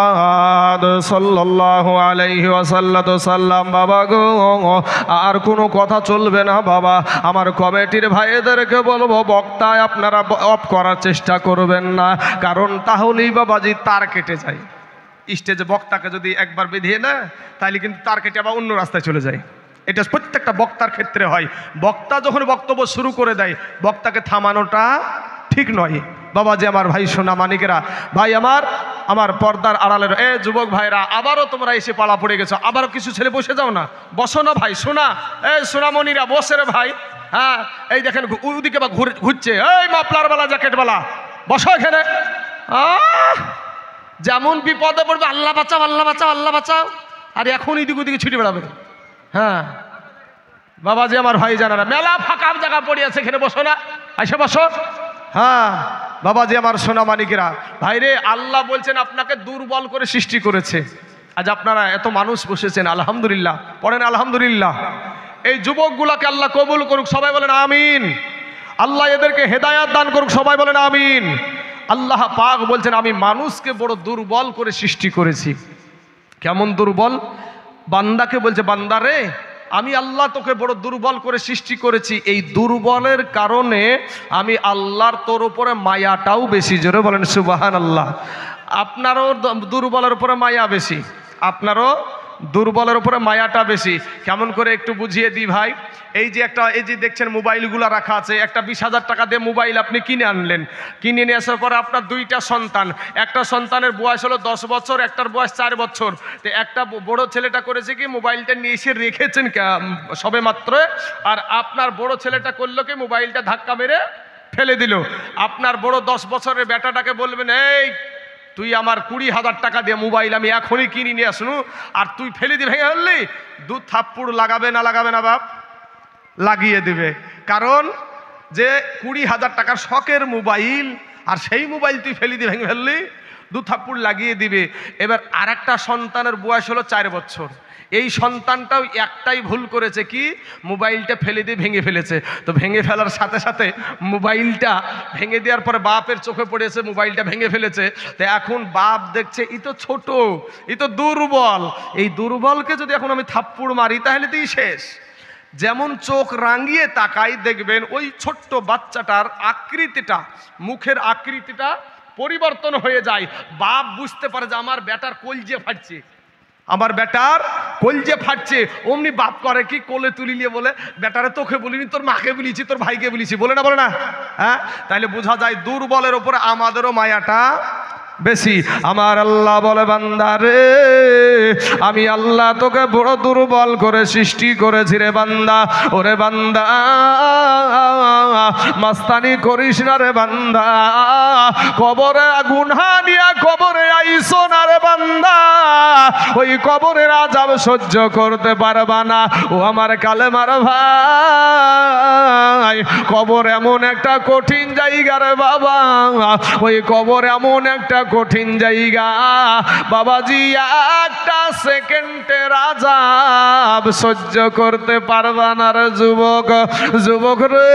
সাল্লাল্লাহু আলাইহি ওয়াসাল্লাম। বাবা গো, আর কোনো কথা চলবে না বাবা। আমার কমিটির ভাইদেরকে বলবো, বক্তায় আপনারা অফ করার চেষ্টা করবেন না, কারণ তাহলেই বাবাজি তার কেটে যায়। স্টেজে বক্তাকে যদি একবার বেঁধিয়ে না, তাহলে কিন্তু তার কেটে আবার অন্য রাস্তায় চলে যায়। এটা প্রত্যেকটা বক্তার ক্ষেত্রে হয়। বক্তা যখন বক্তব্য শুরু করে দেয়, বক্তাকে থামানোটা ঠিক নয়। বাবাজি আমার ভাই সোনা মানিকেরা, ভাই আমার পর্দার আড়ালের যুবক ভাইরা, আবারও তোমরা এসে পালা পড়ে গেছো। আবারও কিছু ছেলে বসে যাও না, বসো না ভাই। সোনা সোনামণিরা বসে রে ভাই। হ্যাঁ, এই দেখেন ওদিকে বা ঘুরছে, এই মাফলারওয়ালা জ্যাকেটওয়ালা, বসো এখানে। যেমন বিপদে পড়বে, আল্লাহ বাঁচাও আল্লাহ বাঁচাও আল্লাহ বাঁচাও, আর এখন এদিক ওদিকে ছুটে বেড়াবে। হ্যাঁ বাবাজি আমার ভাই জানারা, মেলা ফাঁকা জায়গা পড়ে আছে, এখানে বসো না, এসে বসো। হ্যাঁ বাবাজি আমার সোনা মানিকেরা, ভাইরে আল্লাহ বলছেন আপনাকে দুর্বল করে সৃষ্টি করেছে। আজ আপনারা এত মানুষ বসেছেন, আলহামদুলিল্লাহ পড়েন আলহামদুলিল্লাহ। এই যুবকগুলাকে আল্লাহ কবুল করুক, সবাই বলেন আমিন। আল্লাহ এদেরকে হেদায়াত দান করুক, সবাই বলেন আমিন। আল্লাহ পাক বলছেন আমি মানুষকে বড় দুর্বল করে সৃষ্টি করেছি। কেমন দুর্বল? বান্দাকে বলছে, বান্দা রে আমি আল্লাহ তোকে বড় দুর্বল করে সৃষ্টি করেছি। এই দুর্বলের কারণে আমি আল্লাহর তোর উপরে মায়াটাও বেশি। জোরে বলেন সুবহানাল্লাহ। আপনারও দুর্বলের উপরে মায়া বেশি, আপনারও দুর্বলের উপরে মায়াটা বেশি। কেমন করে একটু বুঝিয়ে দিই ভাই। এই যে দেখছেন মোবাইলগুলো রাখা আছে, একটা 20,000 টাকা দিয়ে মোবাইল আপনি কিনে আনলেন। কিনে নিয়ে আসার পরে আপনার 2টা সন্তান, একটা সন্তানের বয়স হলো 10 বছর, একটার বয়স 4 বছর। তো একটা বড় ছেলেটা করেছে কি, মোবাইলটা নিয়ে এসে রেখেছেন সবে মাত্র, আর আপনার বড় ছেলেটা করলো কি, মোবাইলটা ধাক্কা মেরে ফেলে দিল। আপনার বড় 10 বছরের বেটাটাকে বলবেন, এই তুই আমার 20,000 টাকা দিয়ে মোবাইল আমি এখনই কিনে নিয়ে আসনু, আর তুই ফেলে দিয়ে ভেঙে ফেললি, 2 থাপ্পড় লাগাবে না লাগাবে না বাপ? লাগিয়ে দিবে। কারণ যে 20,000 টাকার শখের মোবাইল, আর সেই মোবাইল তুই ফেলে দিয়ে ভেঙে ফেললি, 2 থাপ্পড় লাগিয়ে দিবে। এবার আর একটা সন্তানের বয়স হলো 4 বছর। এই সন্তানটাও একটাই ভুল করেছে, কি, মোবাইলটা ফেলে দিয়ে ভেঙে ফেলেছে। তো ভেঙে ফেলার সাথে সাথে মোবাইলটা ভেঙে দেওয়ার পরে বাপের চোখে পড়েছে, মোবাইলটা ভেঙে ফেলেছে। তো এখন বাপ দেখছে ই তো ছোট, ই তো দুর্বল, এই দুর্বলকে যদি এখন আমি থাপ্পড় মারি তাহলে তুই শেষ। যেমন চোখ রাঙিয়ে তাকাই দেখবেন ওই ছোট্ট বাচ্চাটার আকৃতিটা, মুখের আকৃতিটা পরিবর্তন হয়ে যায়। বাপ বুঝতে পারে যে আমার বেটার কলজে ফাটছে, আমার বেটার কলজে ফাটছে। অমনি বাপ করে কি, কোলে তুলিয়ে বলে, বেটারে তোকে বলিনি, তোর মাকে বলেছি, তোর ভাইকে বলেছি, বলে না বলে না? হ্যাঁ, তাইলে বোঝা যায় দুর্বলের ওপরে আমাদেরও মায়াটা বেশি। আমার আল্লাহ বলে বান্দা রে, আমি আল্লাহ তোকে বড় দুর্বল করে সৃষ্টি করেছি রে বান্দা। ওরে বান্দা মাস্তানি করিস না রে বান্দা, কবরে গুনহা নিয়া কবরে আইসো না রে বান্দা, ওই কবরের আযাব সহ্য করতে পারবা না। ও আমার কালেমার ভাই, কবর এমন একটা কঠিন জায়গা রে বাবা, ওই কবর এমন একটা কঠিন জায়গা বাবাজি, একটা সেকেন্ডের আযাব সহ্য করতে পারবা না রে যুবক। যুবক রে,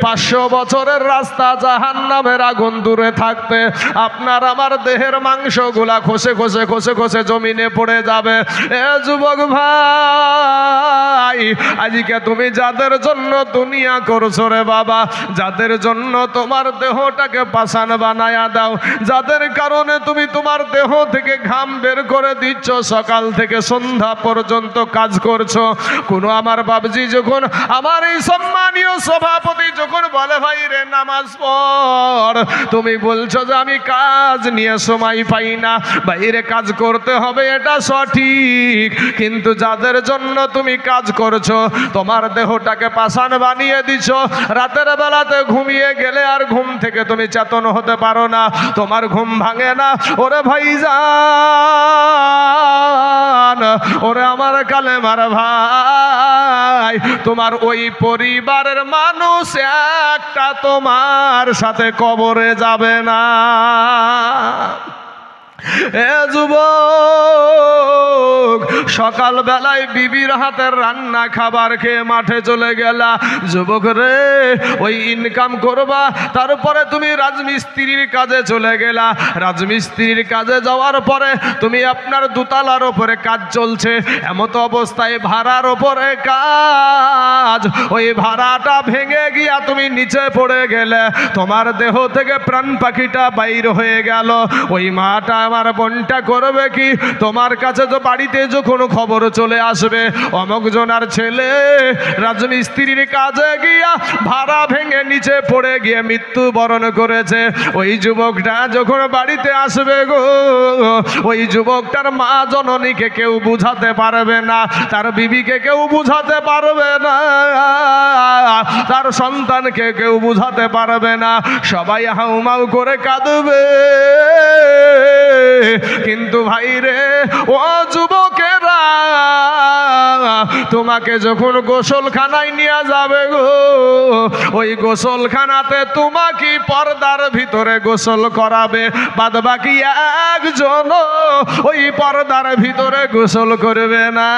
500 বছরের রাস্তা জাহান্নামের আগুন দূরে থাকতে আপনার আমার দেহের মাংসগুলা খসে খসে খসে খসে জমিনে পড়ে যাবে। এ যুবক ভাই, আজকে তুমি যাদের জন্য দুনিয়া করছো রে বাবা, যাদের জন্য তোমার দেহটাকে পাষাণ বানায়া দাও, যাদের কারণে তুমি তোমার দেহ থেকে ঘাম বের করে দিচ্ছ, সকাল থেকে সন্ধ্যা পর্যন্ত কাজ করছো, কোন আমার বাবজি যখন আমার এই সম্মানীয় সভাপতি যখন বলে ভাই রে নামাজ পড়, তুমি বলছো যে আমি কাজ নিয়ে সময় পাই না, বাইরে কাজ করতে হবে, এটা সঠিক, কিন্তু যাদের জন্য তুমি কাজ করছো, তোমার দেহটাকে পাষাণ বানিয়ে দিছো, রাতের বেলাতে ঘুমিয়ে গেলে আর ঘুম থেকে তুমি চেতন হতে পারো না, তোমার ঘুম ভাঙে না। ওরে ভাইজান, ওরে আমার কালেমার ভাই, তোমার ওই পরিবারের মানুষ একটা তোমার সাথে কবরে যাবে না। এ যুবক, সকাল বেলায় বিবির হাতের রান্না খাবার খেয়ে মাঠে চলে গেলা, যুবক রে, ওই ইনকাম করবা, তারপরে তুমি রাজমিস্ত্রির কাজে চলে গেলা, রাজমিস্ত্রির কাজে যাওয়ার পরে তুমি আপনার দোতলার ওপরে কাজ চলছে, এমত অবস্থায় ভাড়ার ওপরে কাজ, ওই ভাড়াটা ভেঙে গিয়া তুমি নিচে পড়ে গেলে, তোমার দেহ থেকে প্রাণ পাখিটা বাইর হয়ে গেল, ওই মাটা আমার বোনটা করবে কি? তোমার কাছে তো বাড়িতে যখন খবর চলে আসবে অমুক জনার ছেলে রাজমিস্ত্রির কাজে গিয়া ভাড়া ভেঙে নিচে পড়ে গিয়ে মৃত্যুবরণ করেছে, ওই যুবকটা যখন বাড়িতে আসবে গো, ওই যুবকটার মা জননীকে কেউ বুঝাতে পারবে না, তার বিবিকে কেউ বুঝাতে পারবে না, তার সন্তানকে কেউ বুঝাতে পারবে না, সবাই হাউমাউ করে কাঁদবে। কিন্তু ভাই রে, ও যুবকেরা, তোমাকে যখন গোসলখানায় নিয়ে যাবে গো, ওই গোসলখানাতে তোমাকে পর্দার ভিতরে গোসল করাবে, বাদ বাকি একজন ওই পর্দার ভিতরে গোসল করবে না।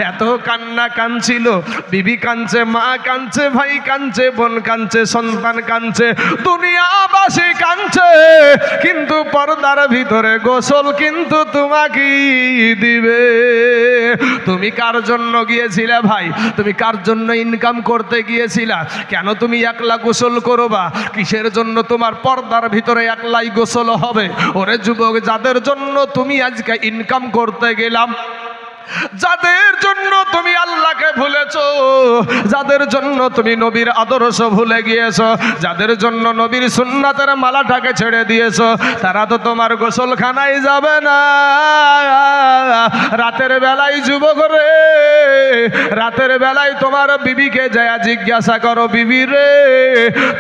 এত কান্না কাঁদছিল, বিবি কাঁদছে, মা কাঁদছে, ভাই কাঁদছে, বোন কাঁদছে, সন্তান কাঁদছে, দুনিয়াবাসী কাঁদছে, কিন্তু পর্দার ভিতরে গোসল কিন্তু তোমাকে দিবে। তুমি কার জন্য গিয়েছিলে ভাই? তুমি কার জন্য ইনকাম করতে গিয়েছিলা? কেন তুমি একলা গোসল করবা? কিসের জন্য তোমার পর্দার ভিতরে একলাই গোসল হবে? ওরে যুবক, যাদের জন্য তুমি আজকে ইনকাম করতে গেলাম, যাদের জন্য তুমি আল্লাহকে ভুলেছো, যাদের জন্য তুমি নবীর আদর্শ ভুলে গিয়েছো, যাদের জন্য নবীর সুন্নাতের মালাটাকে ছেড়ে দিয়েছো, তারা তো তোমার গোসলখানায় যাবে না। রাতের বেলায় যুবক রে, রাতের বেলায় তোমার বিবিকে যায় জিজ্ঞাসা করো, বিবি রে,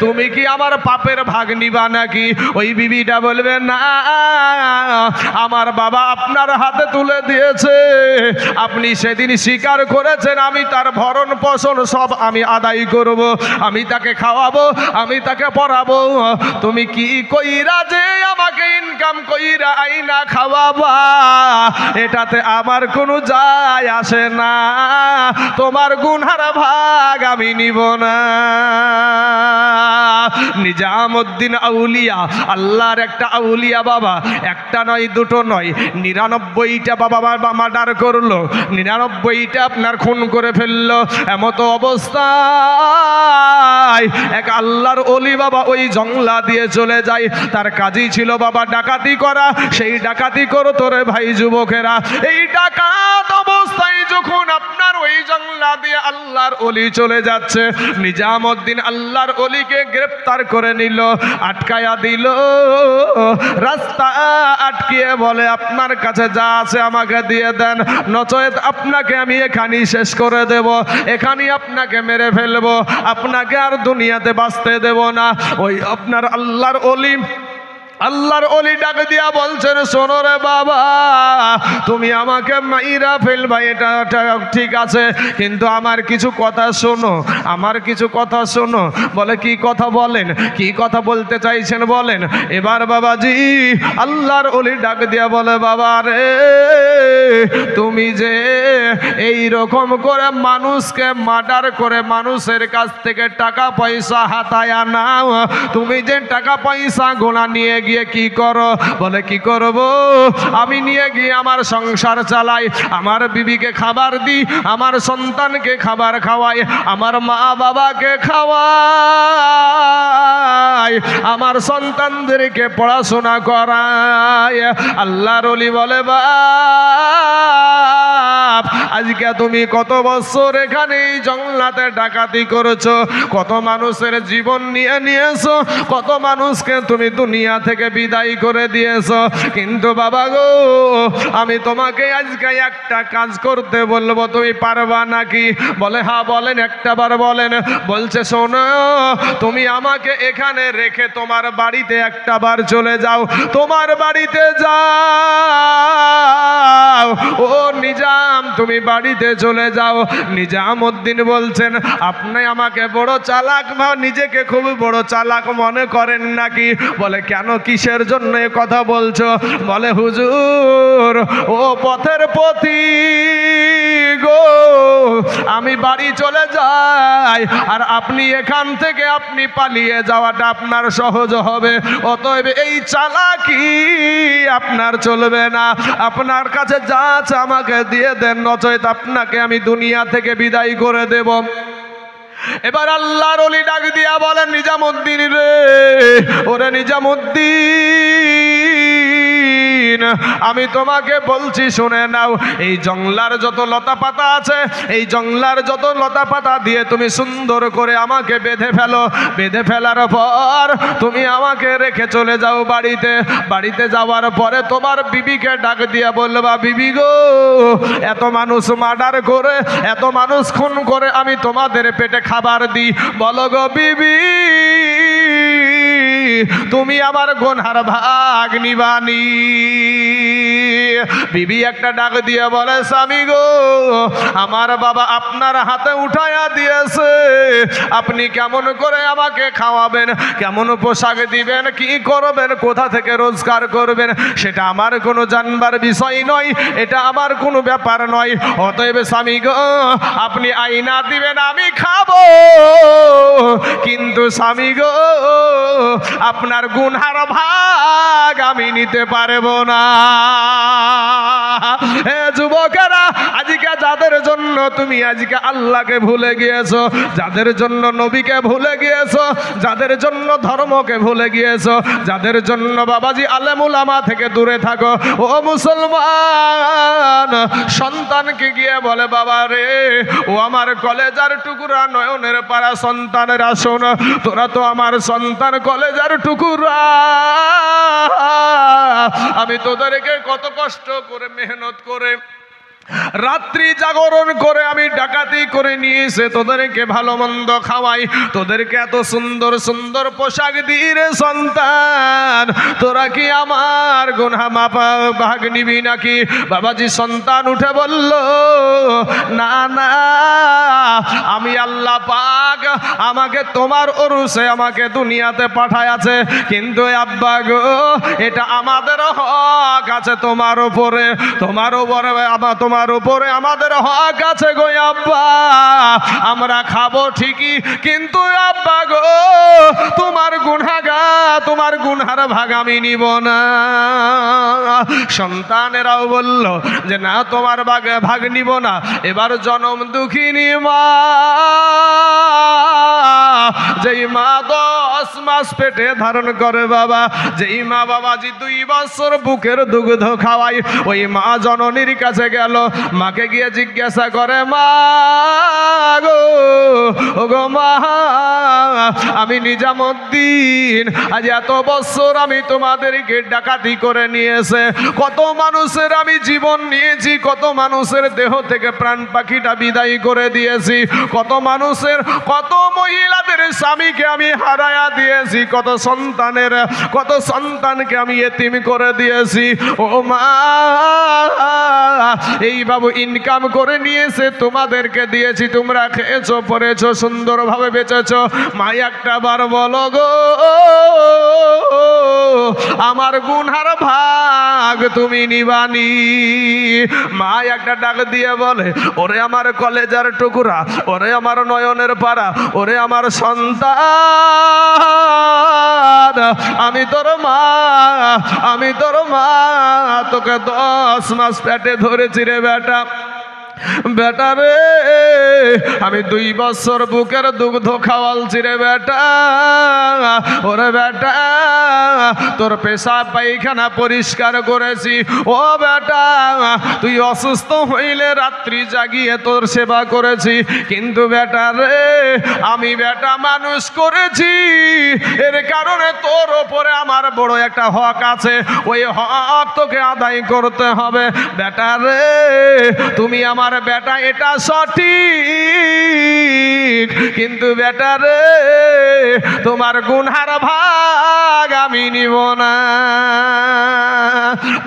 তুমি কি আমার পাপের ভাগ নিবা নাকি? ওই বিবিটা বলবে, না, আমার বাবা আপনার হাতে তুলে দিয়েছে, আপনি সেদিন স্বীকার করেছেন, আমি তার ভরণ পোষণ সব আমি আদায় করব, আমি তাকে খাওয়াবো, আমি তাকে পড়াবো, তুমি কি কইরা যে আমাকে ইনকাম কইরা আইনা খাওয়াবা, এটাতে আমার কোনো যায় আসে না, তোমার গুনহার ভাগ আমি নিব না। নিজামউদ্দিন আউলিয়া, আল্লাহর একটা আউলিয়া বাবা, একটা নয় দুটো নয়, 99টা বাবা মার্ডার করল, করলো, 99টা আপনার খুন করে ফেললো। এমত অবস্থায় এক আল্লাহর ওলি বাবা ওই জংলা দিয়ে চলে যায়। তার কাজই ছিল বাবা ডাকাতি করা। সেই ডাকাতি করতো রে ভাই যুবকেরা। এই ডাকাত অবস্থায় যখন আপনার ওই জংলা দিয়ে আল্লাহর ওলি চলে যাচ্ছে, নিজামউদ্দিন আল্লাহর ওলিকে গ্রেফতার করে নিল, আটকায়া দিল। রাস্তা আটকিয়ে বলে, আপনার কাছে যা আছে আমাকে দিয়ে দেন, নচেত আপনাকে আমি এখানেই শেষ করে দেব, এখানেই আপনাকে মেরে ফেলবো, আপনাকে আর দুনিয়াতে বাঁচতে দেব না। ওই আপনার আল্লাহর ওলি ডাক দিয়া বলছেন, শোনো রে বাবা, তুমি আমাকে মাইরা ফেলবা এটা ঠিক আছে, কিন্তু আমার কিছু কথা শোনো, আমার কিছু কথা শোনো। বলে কি কথা বলেন, কি কথা বলতে চাইছেন বলেন। এবার বাবাজি আল্লাহর ওলি ডাক দিয়া বলে, বাবা রে, তুমি যে এই রকম করে মানুষকে মার্ডার করে মানুষের কাছ থেকে টাকা পয়সা হাতায়া নাও, তুমি যে টাকা পয়সা গোনা নিয়ে গিয়ে কি করো? বলে কি করব? আমি নিয়ে গিয়ে আমার সংসার চালাই, আমার বিবিকে খাবার দিই, আমার সন্তানকে খাবার খাওয়াই, আমার মা বাবাকে খাওয়াই, আমার সন্তানদেরকে পড়াশোনা করাই। আল্লাহর ওলি বলে, বাপ, আজকে তুমি কত বছর এখানে এই জংলাতে ডাকাতি করেছো, কত মানুষের জীবন নিয়ে নিয়েছো, কত মানুষকে তুমি দুনিয়া থেকে বিদায় করে দিয়েছো, কিন্তু বাবা গো, আমি তোমাকে আজকে একটা কাজ করতে বলবো, তুমি পারবা নাকি? বলে হ্যাঁ বলেন, একটা বার বলেন। বলছে শোনো, তুমি আমাকে এখানে রেখে তোমার বাড়িতে একটা বার চলে যাও, তোমার বাড়িতে যাও। ও নিজাম, তুমি বাড়িতে চলে যাও। নিজামউদ্দিন বলছেন, আপনি আমাকে বড় চালাক বা নিজেকে খুব বড় চালাক মনে করেন নাকি? বলে কেন, কিসের জন্য এ কথা বলছো? বলে হুজুর, ও পথের পথিক গো, আমি বাড়ি চলে যাই, আর আপনি এখান থেকে আপনি পালিয়ে যাওয়াটা আপনার সহজ হবে, অতএব এই চালাকি আপনার চলবে না, আপনার কাছে যা আছে আমাকে দিয়ে দেন, নচেত আপনাকে আমি দুনিয়া থেকে বিদায় করে দেব। এবার আল্লাহর ওলি ডাক দিয়া বলেন, নিজামউদ্দিন রে, ওরে নিজামউদ্দিন, আমি তোমাকে বলছি শুনে নাও, এই জংলার যত লতা পাতা আছে, এই জংলার যত লতা পাতা দিয়ে তুমি সুন্দর করে আমাকে বেঁধে ফেলো, বেঁধে ফেলার পর তুমি আমাকে রেখে চলে যাও বাড়িতে। বাড়িতে যাওয়ার পরে তোমার বিবিকে ডাক দিয়া বলবা, বিবি গো, এত মানুষ মার্ডার করে, এত মানুষ খুন করে আমি তোমাদের পেটে খাবার দিই, বলো গো বিবি, তুমি আমার গুনহার ভাগ নিবানি? বিবি একটা ডাক দিয়ে বলে, স্বামী গো, আমার বাবা আপনার হাতে উঠাইয়া দিয়েছে, আপনি কেমন করে আমাকে খাওয়াবেন, কেমন পোশাক দিবেন, কি করবেন, কোথা থেকে রোজগার করবেন, সেটা আমার কোনো জানবার বিষয় নয়, এটা আমার কোনো ব্যাপার নয়, অতএব স্বামী গো, আপনি আইনা দিবেন আমি খাবো, কিন্তু স্বামী গো, আপনার গুনহার ভাগ আমি নিতে পারবো না। হে যুবকেরা, আজকে যাদের জন্য তুমি আজকে আল্লাহকে ভুলে গিয়েছো, যাদের জন্য নবীকে ভুলে গিয়েছো, যাদের জন্য ধর্মকে ভুলে গিয়েছো, যাদের জন্য বাবাজি আলেম উলামা থেকে দূরে থাকো, ও মুসলমান, সন্তানকে গিয়ে বলে, বাবা রে, ও আমার কলেজার টুকরা, নয়নের পাড়া সন্তানেরা, শোন, তোরা তো আমার সন্তান, কলেজার টুকরা, আমি তোদেরকে কত কষ্ট করে মেহনত করে রাত্রি জাগরণ করে আমি ডাকাতি করে নিয়ে এসে তোদেরকে ভালো মন্দ খাওয়াই, তোদেরকে এত সুন্দর সুন্দর পোশাক দিই রে সন্তান, তোরা কি আমার গুনাহ মাপা ভাগ নিবি নাকি? বাবাজি সন্তান উঠে বলল, না না, আমি আল্লাহ পাক আমাকে তোমার ওরসে আমাকে দুনিয়াতে পাঠায়াছে, কিন্তু আব্বা গো, এটা আমাদের হক আছে তোমার উপরে, তোমার উপরে আমাদের হক আছে গো আব্বা, আমরা খাবো ঠিকই, কিন্তু আব্বা গো, তোমার গুনহার ভাগ আমি নিব না। সন্তানেরাও বলল যে না, তোমার ভাগ নিব না। এবার জনম দুঃখিনী মা, যেই মা 10 মাস পেটে ধারণ করে বাবা, যেই মা বাবাজি 2 বছর বুকের দুগ্ধ খাওয়াই, ওই মা জননীর কাছে গেল। মাকে গিয়ে জিজ্ঞাসা করে, মা গো, ও গো মা, আমি নিজামুদ্দিন আজ এত বছর আমি তোমাদেরকে ডাকাতি করে নিয়েছে, কত মানুষের আমি জীবন নিয়েছি, কত মানুষের দেহ থেকে প্রাণ পাখিটা বিদায় করে দিয়েছি, কত মানুষের, কত মহিলাদের স্বামীকে আমি হারায়া দিয়েছি, কত সন্তানকে আমি এতিম করে দিয়েছি। ও মা, এই বাবু ইনকাম করে নিয়েছে, তোমাদেরকে দিয়েছি, তোমরা খেয়েছো, পরেছো, সুন্দরভাবে বেঁচেছো। মা একটা বার বলো গো, আমার গুনহার ভাগ তুমি নিবানি? মা একটা ডাক দিয়ে বলে, ওরে আমার কলেজার টুকরা, ওরে আমার নয়নের পাড়া, ওরে আমার সন্তান, আমি তোর মা, তোকে 10 মাস পেটে ধরেছি রে বেটা। বেটা রে, আমি 2 বছর বুকের দুগ্ধ খাওয়ালছি রে বেটা। ওরে বেটা, তোর পেশাব পায়খানা পরিষ্কার করেছি। ও বেটা, তুই অসুস্থ হইলে রাত্রি জাগিয়ে তোর সেবা করেছি। কিন্তু বেটা রে, আমি বেটা মানুষ করেছি, এর কারণে তোর ওপরে আমার বড় একটা হক আছে, ওই হক তোকে আদায় করতে হবে। বেটা রে, তুমি আমার বেটা, এটা সঠিক, কিন্তু বেটা রে, তোমার গুনহার ভাগ আমি নিব না।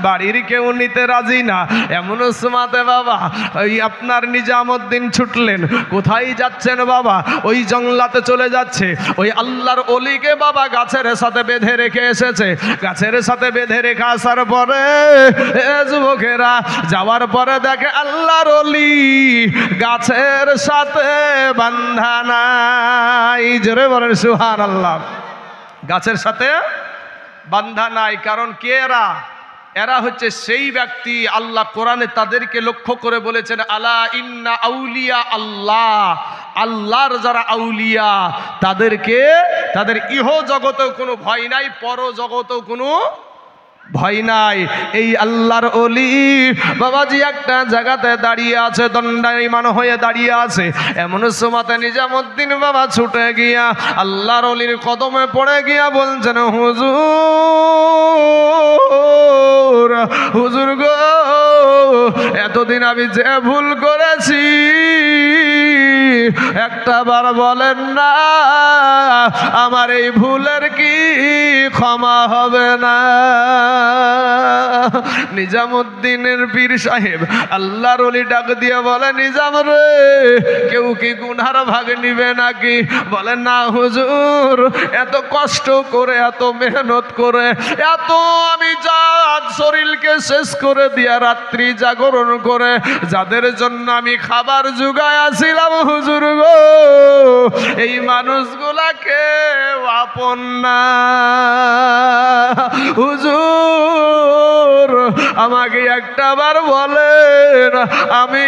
বাড়ির কেউ নিতে রাজি না, এমন সময়তে বাবা ওই আপনার নিজামুদ্দিন ছুটলেন। কোথায় যাচ্ছেন বাবা? ওই জঙ্গলাতে চলে যাচ্ছে। ওই আল্লাহর ওলিকে বাবা গাছের সাথে বেঁধে রেখে এসেছে। গাছের সাথে বেঁধে রেখে আসার পরে যুবকেরা যাওয়ার পরে দেখে আল্লাহর ওলি গাছের সাথে বান্ধা নাই। জোরে বলেন সুবহানাল্লাহ। গাছের সাথে বান্ধা নাই, কারণ কে এরা? এরা হচ্ছে সেই ব্যক্তি, আল্লাহ কোরআনে তাদেরকে লক্ষ্য করে বলেছেন, আলা ইন্না আউলিয়া আল্লাহ, আল্লাহর যারা আউলিয়া তাদেরকে, তাদের ইহ জগতেও কোনো ভয় নাই, পর জগতেও কোনো ভয় নাই। এই আল্লাহর ওলি বাবাজি একটা জায়গাতে দাঁড়িয়ে আছে, দণ্ডায়মান হয়ে দাঁড়িয়ে আছে। এমন সময়তে নিজামুদ্দিন বাবা ছুটে গিয়া আল্লাহর ওলির কদমে পড়ে গিয়া বলছেন, হুজুর, হুজুর গো, এতদিন আমি যে ভুল করেছি একটা বার বলেন না, আমার এই ভুলের কি ক্ষমা হবে না? নিজামুদ্দিনের পীর সাহেব আল্লাহর ওলি ডাক দিয়ে বলে, নিজাম রে, কেউ কি গুনহার ভাগ নিবে নাকি? বলেন না হুজুর, এত কষ্ট করে, এত মেহনত করে, এত আমি জাত শরীরকে শেষ করে দিয়া রাত্রি জাগরণ করে যাদের জন্য আমি খাবার জুগায় আসিলাম হুজুর গো, এই মানুষগুলাকে আপন না। হুজুর, আমাকে একটা বার বলেন, আমি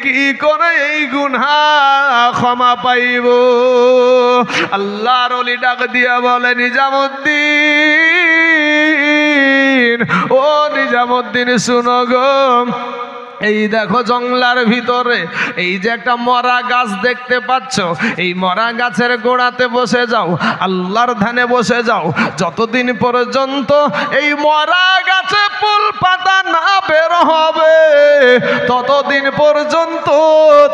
কি করে এই গুনাহ ক্ষমা পাইব? আল্লাহর ওলি ডাক দিয়া বলে, নিজামুদ্দিন, ও নিজামুদ্দিন শুনো গো, এই দেখো জঙ্গলার ভিতরে এই যে একটা মরা গাছ দেখতে পাচ্ছ, এই মরা গাছের গোড়াতে বসে যাও, আল্লাহর ধ্যানে বসে যাও। যতদিন পর্যন্ত এই মরা গাছে ফুল পাতা না বের হবে ততদিন পর্যন্ত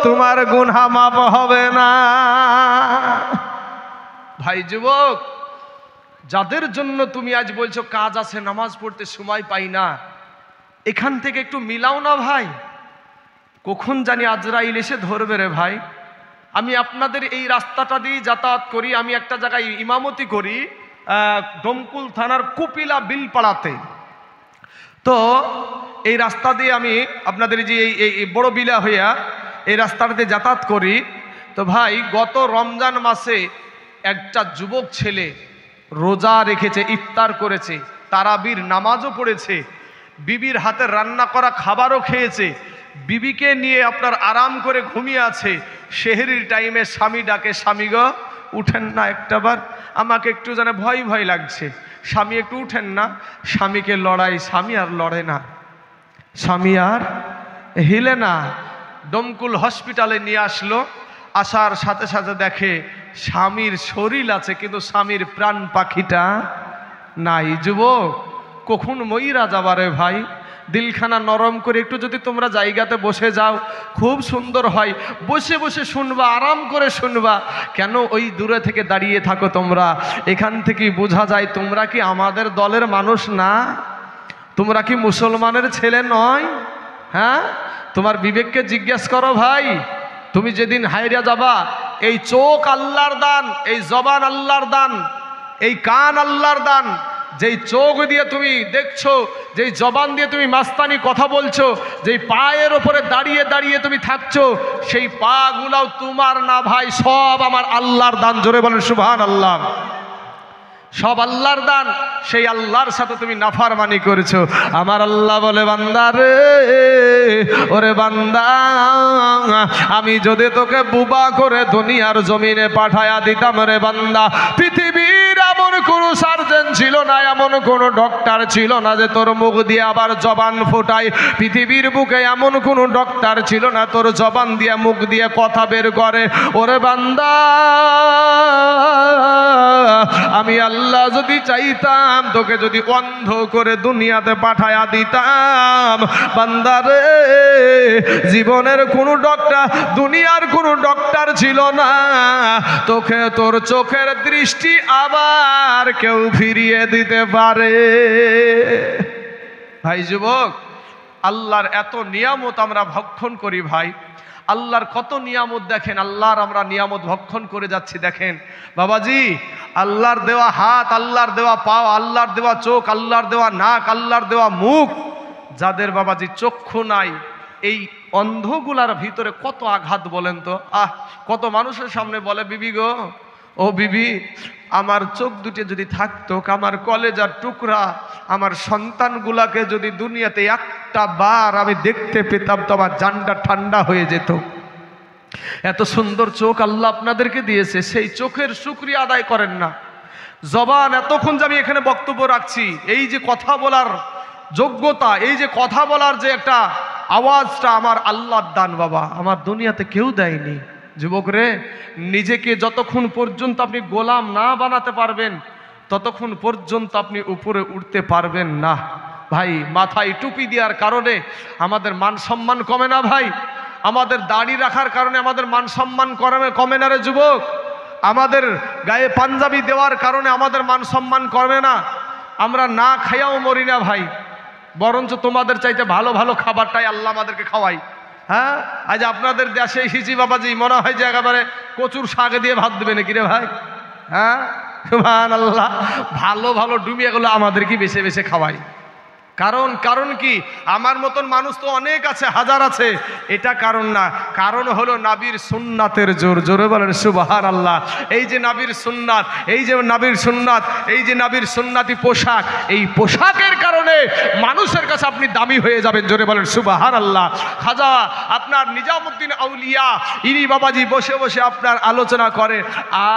তোমার গুনাহ মাফ হবে না। ভাই যুবক, যাদের জন্য তুমি আজ বলছো কাজ আছে, নামাজ পড়তে সময় পাই না, এখান থেকে একটু মিলাও না ভাই। কখন জানি আজরাইল এসে ধরবে রে ভাই। আমি আপনাদের এই রাস্তাটা দিয়ে যাতায়াত করি, আমি একটা জায়গায় ইমামতি করি, ডোমকুল থানার কুপিলা বিলপাড়াতে। তো এই রাস্তা দিয়ে আমি আপনাদের যে এই বড় বিলা হইয়া এই রাস্তাটাতে যাতায়াত করি। তো ভাই, গত রমজান মাসে একটা যুবক ছেলে রোজা রেখেছে, ইফতার করেছে, তারাবির নামাজও পড়েছে, বিবির হাতে রান্না করা খাবারও খেয়েছে, বিবিকে নিয়ে আপনার আরাম করে ঘুমিয়ে আছে, সেহরির টাইমে স্বামী ডাকে, স্বামী গো উঠেন না একটাবার, আমাকে একটু যেন ভয় ভয় লাগছে, স্বামী একটু উঠেন না। স্বামীকে লড়াই, স্বামী আর লড়ে না, স্বামী আর হিলে না। ডমকুল হসপিটালে নিয়ে আসলো, আসার সাথে সাথে দেখে স্বামীর শরীর আছে কিন্তু স্বামীর প্রাণ পাখিটা নাই। যুবক, কখন মইরা যাবারে ভাই, দিলখানা নরম করে একটু যদি তোমরা জায়গাতে বসে যাও খুব সুন্দর হয়, বসে বসে শুনবা, আরাম করে শুনবা। কেন ওই দূরে থেকে দাঁড়িয়ে থাকো তোমরা? এখান থেকেই বোঝা যায় তোমরা কি আমাদের দলের মানুষ না, তোমরা কি মুসলমানের ছেলে নয়? হ্যাঁ, তোমার বিবেককে জিজ্ঞেস করো ভাই। তুমি যেদিন হাইরা যাবা, এই চোখ আল্লাহর দান, এই জবান আল্লাহর দান, এই কান আল্লাহর দান। যেই চোখ দিয়ে তুমি দেখছো, যেই জবান দিয়ে তুমি মাস্তানি কথা বলছো, যেই পায়ের ওপরে দাঁড়িয়ে দাঁড়িয়ে তুমি থাকছো, সেই পা গুলাও তোমার না ভাই, সব আমার আল্লাহর দান। জোরে বলেন সুবহানাল্লাহ। সব আল্লাহর দান, সেই আল্লাহর সাথে তুমি নাফরমানি করেছো। আমার আল্লাহ বলে, বান্দা রে, ওরে বান্দা, আমি যদি তোকে বুবা করে দুনিয়ার জমিনে পাঠায়া দিতাম রে বান্দা, পৃথিবীর এমন কোন সার্জন ছিল না, এমন কোন ডক্টর ছিল না যে তোর মুখ দিয়ে আবার জবান ফোটায়। পৃথিবীর বুকে এমন কোন ডক্টর ছিল না তোর জবান দিয়ে মুখ দিয়ে কথা বের করে। ওরে বান্দা, আমি আল্লাহ যদি চাইতাম তোকে যদি অন্ধ করে দুনিয়াতে পাঠায়া দিতাম, বান্দারে, জীবনের কোনো ডক্টর, দুনিয়ার কোনো ডক্টর ছিল না, তোকে তোর চোখের দৃষ্টি আবার কেউ ফিরিয়ে দিতে পারে। ভাই যুবক, আল্লাহর এত নিয়ামত আমরা ভক্ষণ করি ভাই, আল্লাহর কত নিয়ামত দেখেন, আল্লাহর আমরা নিয়ামত ভক্ষণ করে যাচ্ছি। দেখেন বাবাজি, আল্লাহর দেওয়া হাত, আল্লাহর দেওয়া পাও, আল্লাহর দেওয়া চোখ, আল্লাহর দেওয়া নাক, আল্লাহর দেওয়া মুখ, যাদের বাবাজি চক্ষু নাই, এই অন্ধগুলার ভিতরে কত আঘাত বলেন তো। কত মানুষের সামনে বলে, বিবি গো, ও বিবি, আমার চোখ দুটি যদি থাকতো, আমার কলেজার টুকরা, আমার সন্তানগুলাকে যদি দুনিয়াতে একটা বার আমি দেখতে পেতাম তো আমার জানটা ঠান্ডা হয়ে যেত। এত সুন্দর চোখ আল্লাহ আপনাদেরকে দিয়েছে, সেই চোখের শুকরিয়া আদায় করেন না। জবান, এতক্ষণ যে আমি এখানে বক্তব্য রাখছি, এই যে কথা বলার যোগ্যতা, এই যে কথা বলার যে একটা আওয়াজটা আমার আল্লাহর দান বাবা, আমার দুনিয়াতে কেউ দেয়নি। যুবক রে, নিজেকে যতক্ষণ পর্যন্ত আপনি গোলাম না বানাতে পারবেন ততক্ষণ পর্যন্ত আপনি উপরে উঠতে পারবেন না। ভাই, মাথায় টুপি দেওয়ার কারণে আমাদের মান সম্মান কমে না ভাই, আমাদের দাড়ি রাখার কারণে আমাদের মান সম্মান কমে না রে যুবক, আমাদের গায়ে পাঞ্জাবি দেওয়ার কারণে আমাদের মান সম্মান কমে না, আমরা না খাইয়াও মরি না ভাই, বরঞ্চ তোমাদের চাইতে ভালো ভালো খাবারটাই আল্লাহ আমাদেরকে খাওয়াই। হ্যাঁ, আজ আপনাদের দেশে এসেছি বাবাজি, মনে হয় যে একেবারে কচুর শাক দিয়ে ভাত দেবে নাকি রে ভাই? হ্যাঁ, সুবহানাল্লাহ, ভালো ভালো ডুমিয়াগুলো আমাদের কি বেছে বেছে খাওয়াই। কারণ কি, আমার মতন মানুষ তো অনেক আছে, হাজার আছে, এটা কারণ না। কারণ হলো নাবির সুন্নাতের জোর। জোরে বলেন সুবহানাল্লাহ। এই যে নাবির সুন্নাত, এই যে নাবির সুন্নাত, এই যে নাবির সুন্নাতি পোশাক, এই পোশাকের কারণে মানুষের কাছে আপনি দামি হয়ে যাবেন। জোরে বলেন সুবহানাল্লাহ। খাজা আপনার নিজামুদ্দিন আউলিয়া, ইনি বাবাজি বসে বসে আপনার আলোচনা করে,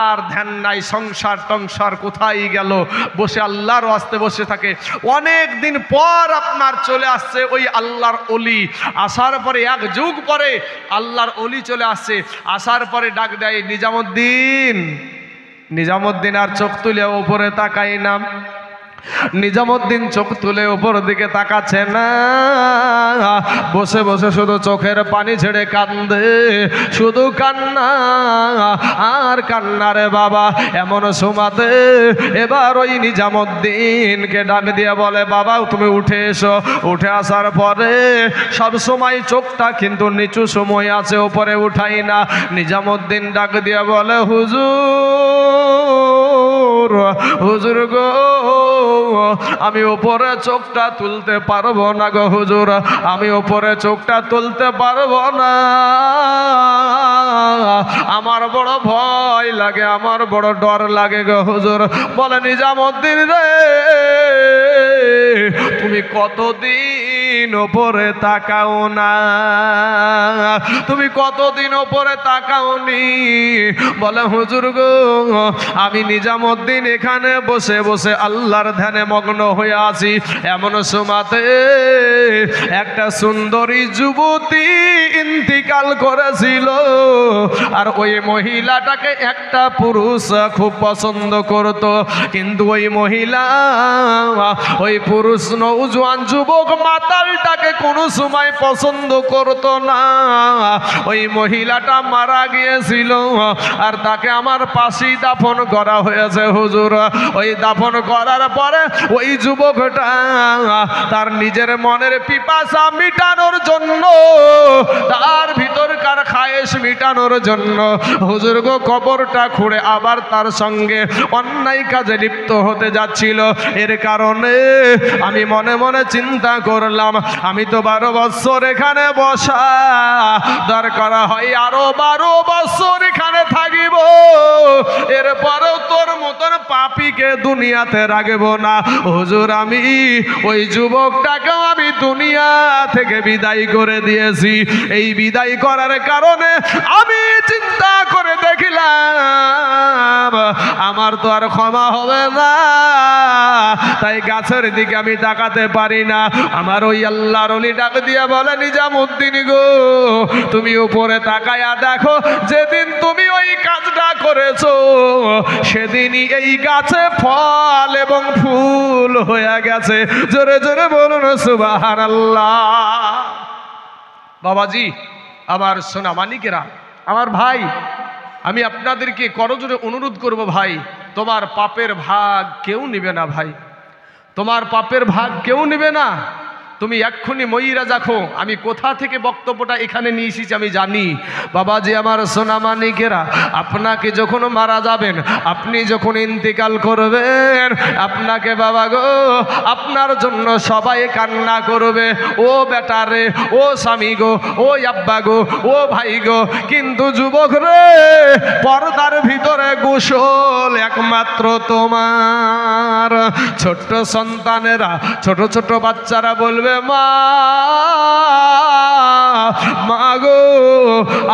আর ধ্যান নাই সংসার টংসার কোথায় গেল, বসে আল্লাহর ওয়াস্তে বসে থাকে। অনেক দিন পর আপনার চলে আসছে ওই আল্লাহর ওলি, আসার পরে এক যুগ পরে আল্লাহর ওলি চলে আসছে, আসার পরে ডাক দেয়, নিজামুদ্দিন। নিজামুদ্দিন আর চোখ তুলে উপরে তাকাই না, নিজামুদ্দিন চোখ তুলে উপর দিকে তাকাচ্ছে না, বসে বসে শুধু চোখের পানি ছেড়ে কান্দে, শুধু কান্না আর কান্না রে বাবা। এমন সময়তে এবার ওই নিজামুদ্দিনকে ডাক দিয়ে বলে, বাবা তুমি উঠে এসো। উঠে আসার পরে সব সময় চোখটা কিন্তু নিচু সময় আছে, উপরে উঠাই না। নিজামুদ্দিন ডাক দিয়ে বলে, হুজুর, হুজুর গো, আমি উপরে চোখটা তুলতে পারবো না গো হুজুর, আমি উপরে চোখটা তুলতে পারবো না। আমার বড় ভয় লাগে, আমার বড় ডর লাগে গো হুজুর। বলে নিজামুদ্দিন রে, তুমি কতদিন ওপরে তাকাও না, তুমি কতদিন ওপরে তাকাওনি? বলে হুজুর গো, আমি নিজামুদ্দিন এখানে বসে বসে আল্লাহর ধ্যানে মগ্ন হয়ে আছি, এমন সময়তে একটা সুন্দরী যুবতী ইন্তিকাল করেছিল, আর ওই মহিলাটাকে একটা পুরুষ খুব পছন্দ করত। কিন্তু ওই মহিলা, ওই পুরুষ নওজোয়ান যুবক মাতালটাকে কোনো সময় পছন্দ করত না। ওই মহিলাটা মারা গিয়েছিল, আর তাকে আমার পাশেই দাফন করা হয়েছে হুজুর। ওই দাফন করার পরে ওই যুবকটা তার নিজের মনের পিপাসা মিটানোর জন্য, তার ভিতরকার খায়েশ মিটানোর জন্য হুজুর গো কবরটা খুঁড়ে আবার তার সঙ্গে অন্যায় কাজে লিপ্ত হতে যাচ্ছিল। এর কারণে আমি মনে মনে চিন্তা করলাম, আমি তো 12 বছর এখানে বসা, দরকার হয় আরো 12 বছর এখানে থাকিব, এরপরেও তোর মতন পাপীকে দুনিয়াতে রাখব না হুজুর। আমি ওই যুবকটাকেও আমি দুনিয়া থেকে বিদায় করে দিয়েছি। এই বিদায় করার কারণে আমি চিন্তা করে দেখলাম আমার তো আর ক্ষমা হবে না, তাই গাছের দিকে আমি তাকাতে পারি না। আমার ওই আল্লাহর ওলি ডাক দিয়ে বলে, নিজামুদ্দিন গো, তুমি উপরে তাকায়া দেখো, যেদিন তুমি ওই কাজটা করেছো সেদিনই এই গাছে ফল এবং ফুল হয়ে গেছে। জোরে জোরে বলুন সুবহানাল্লাহ। বাবাজি, আমার সোনা মানিকেরা, আমার ভাই, আমি আপনাদেরকে করজোরে অনুরোধ করব, ভাই তোমার পাপের ভাগ কেউ নেবে না, ভাই তোমার পাপের ভাগ কেউ নেবে না। তুমি এক্ষুনি মইরা যাখো। আমি কোথা থেকে বক্তব্যটা এখানে নিয়ে এসেছি আমি জানি। বাবাজি আমার সোনা মানিকেরা, আপনাকে যখন মারা যাবেন, আপনি যখন ইন্তেকাল করবেন, আপনাকে বাবা গো, আপনার জন্য সবাই কান্না করবে, ও বেটা রে, ও স্বামী গো, ও আব্বা গো, ও ভাই গো। কিন্তু যুবক রে, পর্দার ভিতরে গোসল একমাত্র তোমার। ছোট্ট সন্তানেরা, ছোট ছোট বাচ্চারা বলবে, মা মা গো,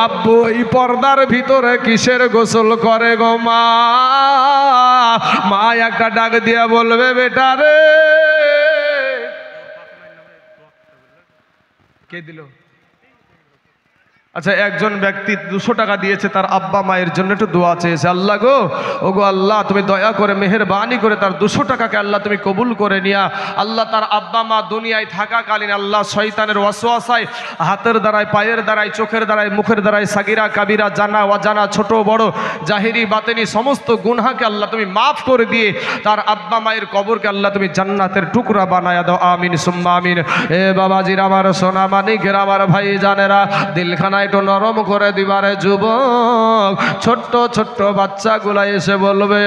আব্বু এই পর্দার ভিতরে কিসের গোসল করে গো মা? মা একটা ডাক দিয়া বলবে, বেটা রে। কে দিল? আচ্ছা, একজন ব্যক্তি 200 টাকা দিয়েছে, তার আব্বা মায়ের জন্য একটু দোয়া চেয়েছে। আল্লাহ গো, ও গো আল্লাহ, তুমি দয়া করে মেহেরবানি করে তার 200 টাকাকে আল্লাহ তুমি কবুল করে নিয়া। আল্লাহ তার আব্বা মা দুনিয়ায় থাকাকালীন আল্লাহ শয়তানের ওয়াসওয়াসায় হাতের দ্বারায়, পায়ের দ্বারায়, চোখের দ্বারায়, মুখের দ্বারায়, সাগিরা কাবিরা, জানা অজানা, ছোট বড়, জাহিরি বাতেনি সমস্ত গুনাহকে আল্লাহ তুমি মাফ করে দিয়ে তার আব্বা মায়ের কবরকে আল্লাহ তুমি জান্নাতের টুকরা বানায়া দাও। আমিন সুম্মা আমিন। এ বাবাজির আমার সোনা মানিকের, আমার ভাই জানেরা, দিলখানা একটু নরম করে দিবারে যুবক। ছোট্ট ছোট্ট বাচ্চাগুলা এসে বলবে,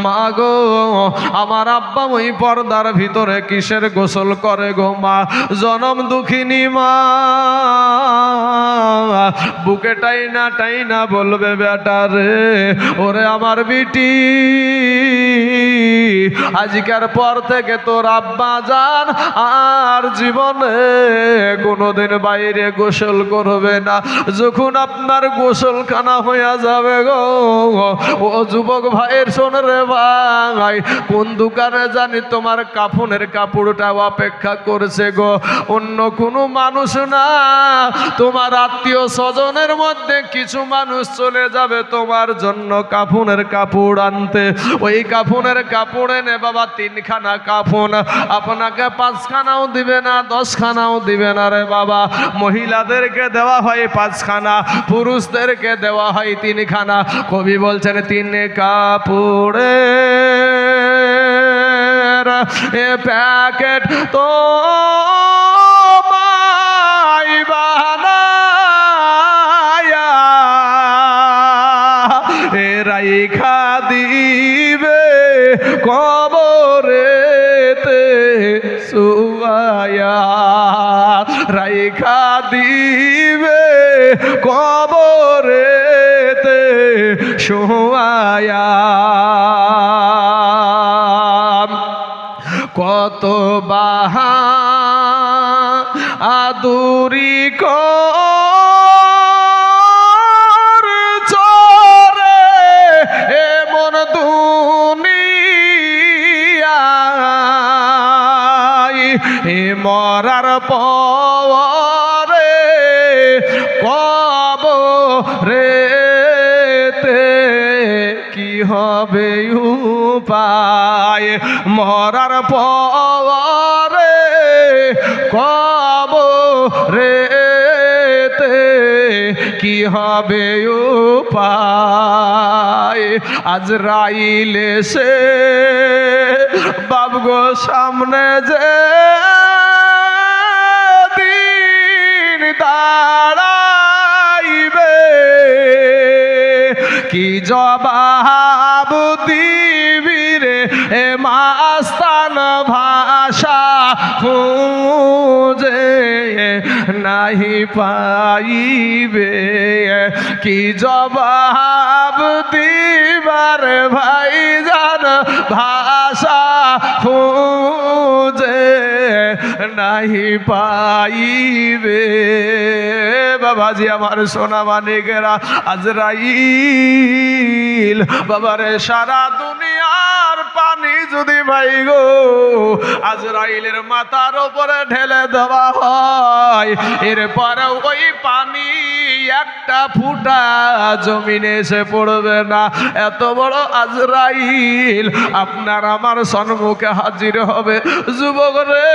মা গো, আমার আব্বা ওই পর্দার ভিতরে কিসের গোসল করে গো মা? জনম দুঃখিনী মা বুকে টাইনা টাইনা বলবে, বেটা রে, ওরে আমার বিটি, আজকের পর থেকে তোর আব্বা জান আর জীবনে কোনোদিন বাইরে গোসল করবে না। যখন আপনার গোসলখানা হইয়া যাবে গো, ও যুবক ভাইয়ের শোন রে ভাই, কোন দোকানে জানি তোমার কাফনের কাপড়টা অপেক্ষা করছে গো, অন্য কোনো মানুষ না, তোমার আত্মীয় স্বজনের মধ্যে কিছু মানুষ চলে যাবে তোমার জন্য কাফনের কাপড় আনতে। ওই কাফনের কাপড় এনে বাবা 3 খানা কাফন, আপনাকে 5 খানাও দিবে না, 10 খানাও দিবে না রে বাবা। মহিলাদেরকে দেওয়া হয় 5 খানা, পুরুষদেরকে দেওয়া হয় 3 খানা। কবি বলছেন, 3 কাপড়ে এ প্যাকেট তো মাই বানায়া এ রাইখা দিবে কবরেতে শুয়ায়া, রাইখা দিবে কবরে শোয়ায়া কত বাহা আদুরি চরে এমন দুনিয়ায় এ মরার পরে কবরেতে কি হবে উপায় মরার পরে কবরেতে কি হবে উপায় আজরাইল এসে বাবগো সামনে যে দিন দাঁড়াইবে কি জবাব দিবি রে এ মাস্তান ভাষা খুঁজে নাহি পাইবে কি জবাব দিবার ভাই জান ভাষা খুঁজে নাহি পাইবে বাবাজি আমার সোনা মানিকেরা আজরাইল বাবারে সারা দুনিয়ার পানি যদি ভাই গো আজরাইলের মাথার উপরে ঢেলে দেওয়া হয় এরপরে ওই পানি একটা ফুটা জমিনে এসে পড়বে না এত বড় আজরাইল আপনার আমার সম্মুখে হাজির হবে যুবক রে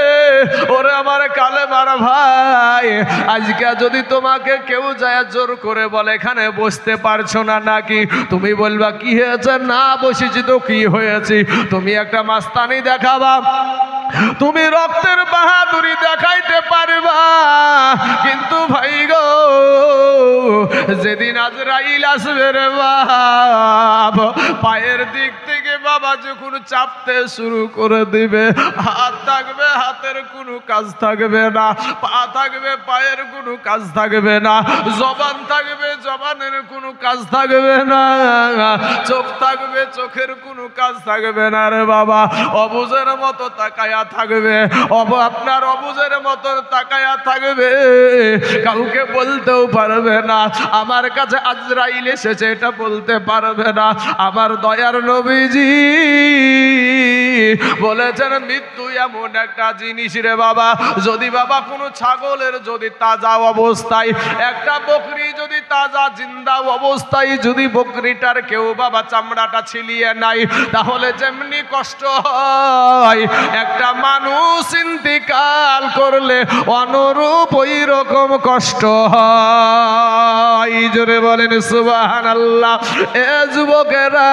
ওরে আমার কালেমার ভাই আজকে যদি তোমাকে কেউ যায় জোর করে বলে এখানে বসতে পারছো না নাকি তুমি বলবা কি হয়েছে না বসেছি তো কি হয়েছে তুমি একটা মাস্তানি দেখাবা তুমি রক্তের বাহাদুরি দেখাইতে পারবা কিন্তু ভাই গো যেদিন আজরাইল আসবে রে বাপ পায়ের দিক থেকে বাবা যখন চাপতে শুরু করে দিবে হাত থাকবে হাতের কোনো কাজ থাকবে না পা থাকবে পায়ের কোনো কাজ থাকবে না জবান থাকবে জবানের কোনো কাজ থাকবে না চোখ থাকবে চোখের কোনো কাজ থাকবে না রে বাবা অবুঝের মতো তাকায়া থাকবে আপনার অবুঝের মতো তাকায়া থাকবে কাউকে বলতেও পারবে না আমার কাছে আজরাইল এসেছে এটা বলতে পারবে না আমার দয়ার নবীজি বলেছেন মৃত্যু এমন একটা জিনিস রে বাবা যদি বাবা কোনো ছাগলের যদি তাজা অবস্থায় একটা বকরি যদি তাজা জিন্দা অবস্থায় যদি বকরিটার কেউ বাবা চামড়াটা ছিলিয়ে নাই তাহলে যেমনি কষ্ট হয় একটা মানুষ ইন্তিকাল করলে অনুরূপ ওই রকম কষ্ট হয় জোরে বলেন সুবহানাল্লাহ এ যুবকেরা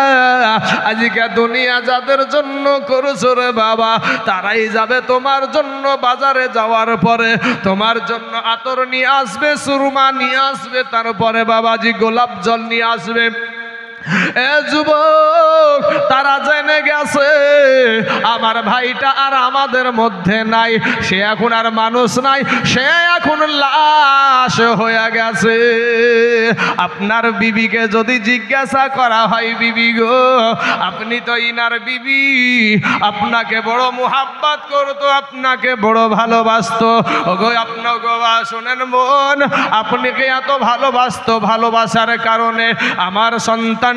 আজকে দুনিয়া যাদের জন্য করছো রে বাবা তারাই যাবে তোমার জন্য বাজারে যাওয়ার পরে তোমার জন্য আতর নিয়ে আসবে সুরমা নিয়ে আসবে তারপরে বাবাজি গোলাপ জল নিয়ে আসবে এ যুবক তারা জেনে গেছে আমার ভাইটা আর আমাদের মধ্যে নাই সে এখন আর মানুষ নাই সে এখন লাশ হয়ে গেছে আপনার বিবিকে যদি জিজ্ঞাসা করা হয় বিবি গো আপনি তো ইনার বিবি আপনাকে বড় মুহাব্বত করতো আপনাকে বড় ভালোবাসতো ওগো আপনার গো শোনেন বোন আপনাকে এত ভালোবাসতো ভালোবাসার কারণে আমার সন্তান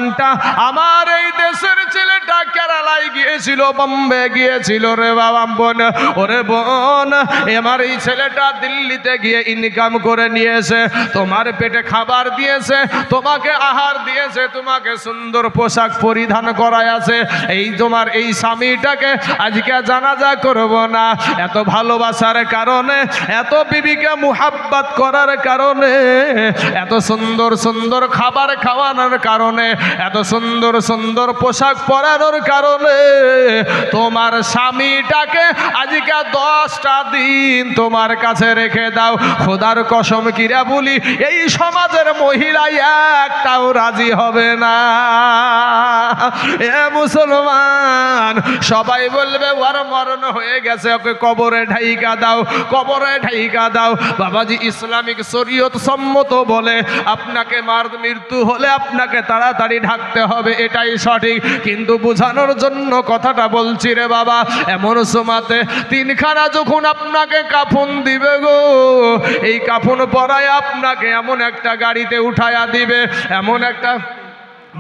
আমার এই দেশের ছেলেটা কেরালায় গিয়েছিল বোম্বে গিয়েছিল রে বাবা বোন ওরে বোন আমার এই ছেলেটা দিল্লিতে গিয়ে ইনকাম করে নিয়েছে তোমার পেটে খাবার দিয়েছে তোমাকে আহার দিয়েছে তোমাকে সুন্দর পোশাক পরিধান করায় আছে এই তোমার এই স্বামীটাকে আজকে জানাজা করব না এত ভালোবাসার কারণে এত বিবিকে মুহাব্বত করার কারণে এত সুন্দর সুন্দর খাবার খাওয়ানোর কারণে এত সুন্দর সুন্দর পোশাক পরানোর কারণে তোমার স্বামীটাকে আজকে 10টা দিন তোমার কাছে রেখে দাও খোদার কসম কিরা বলি এই সমাজের মহিলা একটাও রাজি হবে না এ মুসলমান সবাই বলবে ওর মরণ হয়ে গেছে ওকে কবরে ঢাইকা দাও কবরে ঢাইকা দাও বাবাজি ইসলামিক শরীয়ত সম্মত বলে আপনাকে মৃত্যু হলে আপনাকে তাড়াতাড়ি দাড়ি ঢাকতে হবে, এটাই সঠিক, কিন্তু বোঝানোর জন্য কথাটা বলছি রে বাবা। এমন সময়তে তিনখানা যখন আপনাকে কাফন দিবে গো, এই কাফন পরায় আপনাকে এমন একটা গাড়িতে উঠায়া দিবে, এমন একটা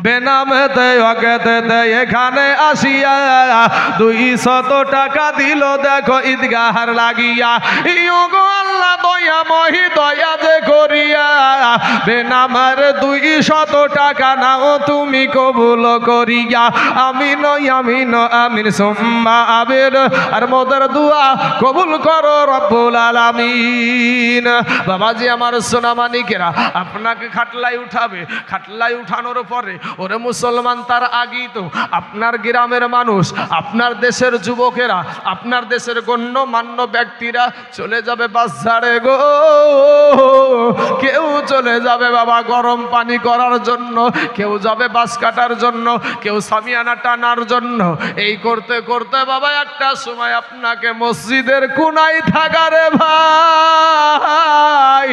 বেনামেতে অকেতে এখানে আসিয়া 200 টাকা দিল দেখো ঈদগাহার লাগিয়া। ইয়োগো আল্লাহ দয়াময়ী দয়া যে করিয়া বেনামার 200 টাকা নাও তুমি কবুল করিয়া। আমিন আমিন আমিন সুম্মা আমিন। আর মোদের দোয়া কবুল করো রব্বুল আলামিন। বাবাজি আমার সোনা মানিকেরা, আপনাকে খাটলায় উঠাবে, খাটলায় উঠানোর পরে ওরে মুসলমান তার আগেই তো আপনার গ্রামের মানুষ, আপনার দেশের যুবকেরা, আপনার দেশের গণ্যমান্য ব্যক্তিরা চলে যাবে বাস ঝাড়ে গো। কেউ চলে যাবে বাবা গরম পানি করার জন্য, কেউ যাবে বাস কাটার জন্য, কেউ সামিয়ানা টানার জন্য। এই করতে করতে বাবা একটা সময় আপনাকে মসজিদের কোনায় থাকা রে ভাই,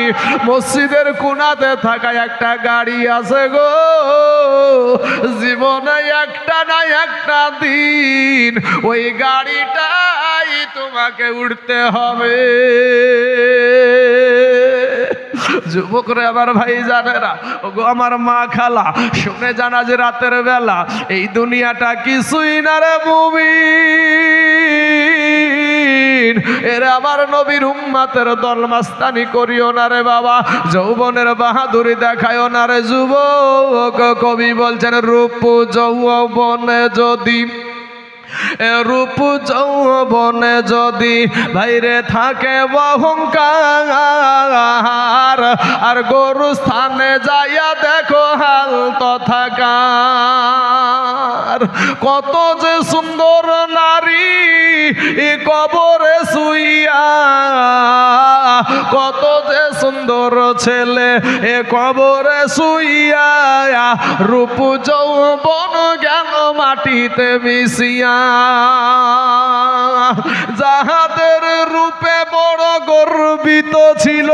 মসজিদের কোনাতে থাকা একটা গাড়ি আছে গো। জীবনে একটা না একটা দিন ওই গাড়িটাই তোমাকে উঠতে হবে। যুবকরা আমার ভাই জানেরা, ওগো আমার মা খালা, শুনে জানা যে রাতের বেলা এই দুনিয়াটা কিছুই না রে মুমিন। এর আমার নবীর উম্মতের দল মাস্তানি করিও না রে বাবা, যৌবনের বাহাদুরি দেখায়ও না রে যুবক। কবি বলছেন রূপ যৌবনে যদি, রূপ যৌবনে যদি ভাইরে থাকে অহংকার, আর গরু স্থানে যাইয়া দেখো হাল তথাকার। কত যে সুন্দর নারী কবরে শুইয়া, কত যে সুন্দর ছেলে এ কবরে শুইয়া, রূপ যৌবন জ্ঞান মাটিতে মিশিয়া। যাহাদের রূপে বড় গর্বিত ছিল,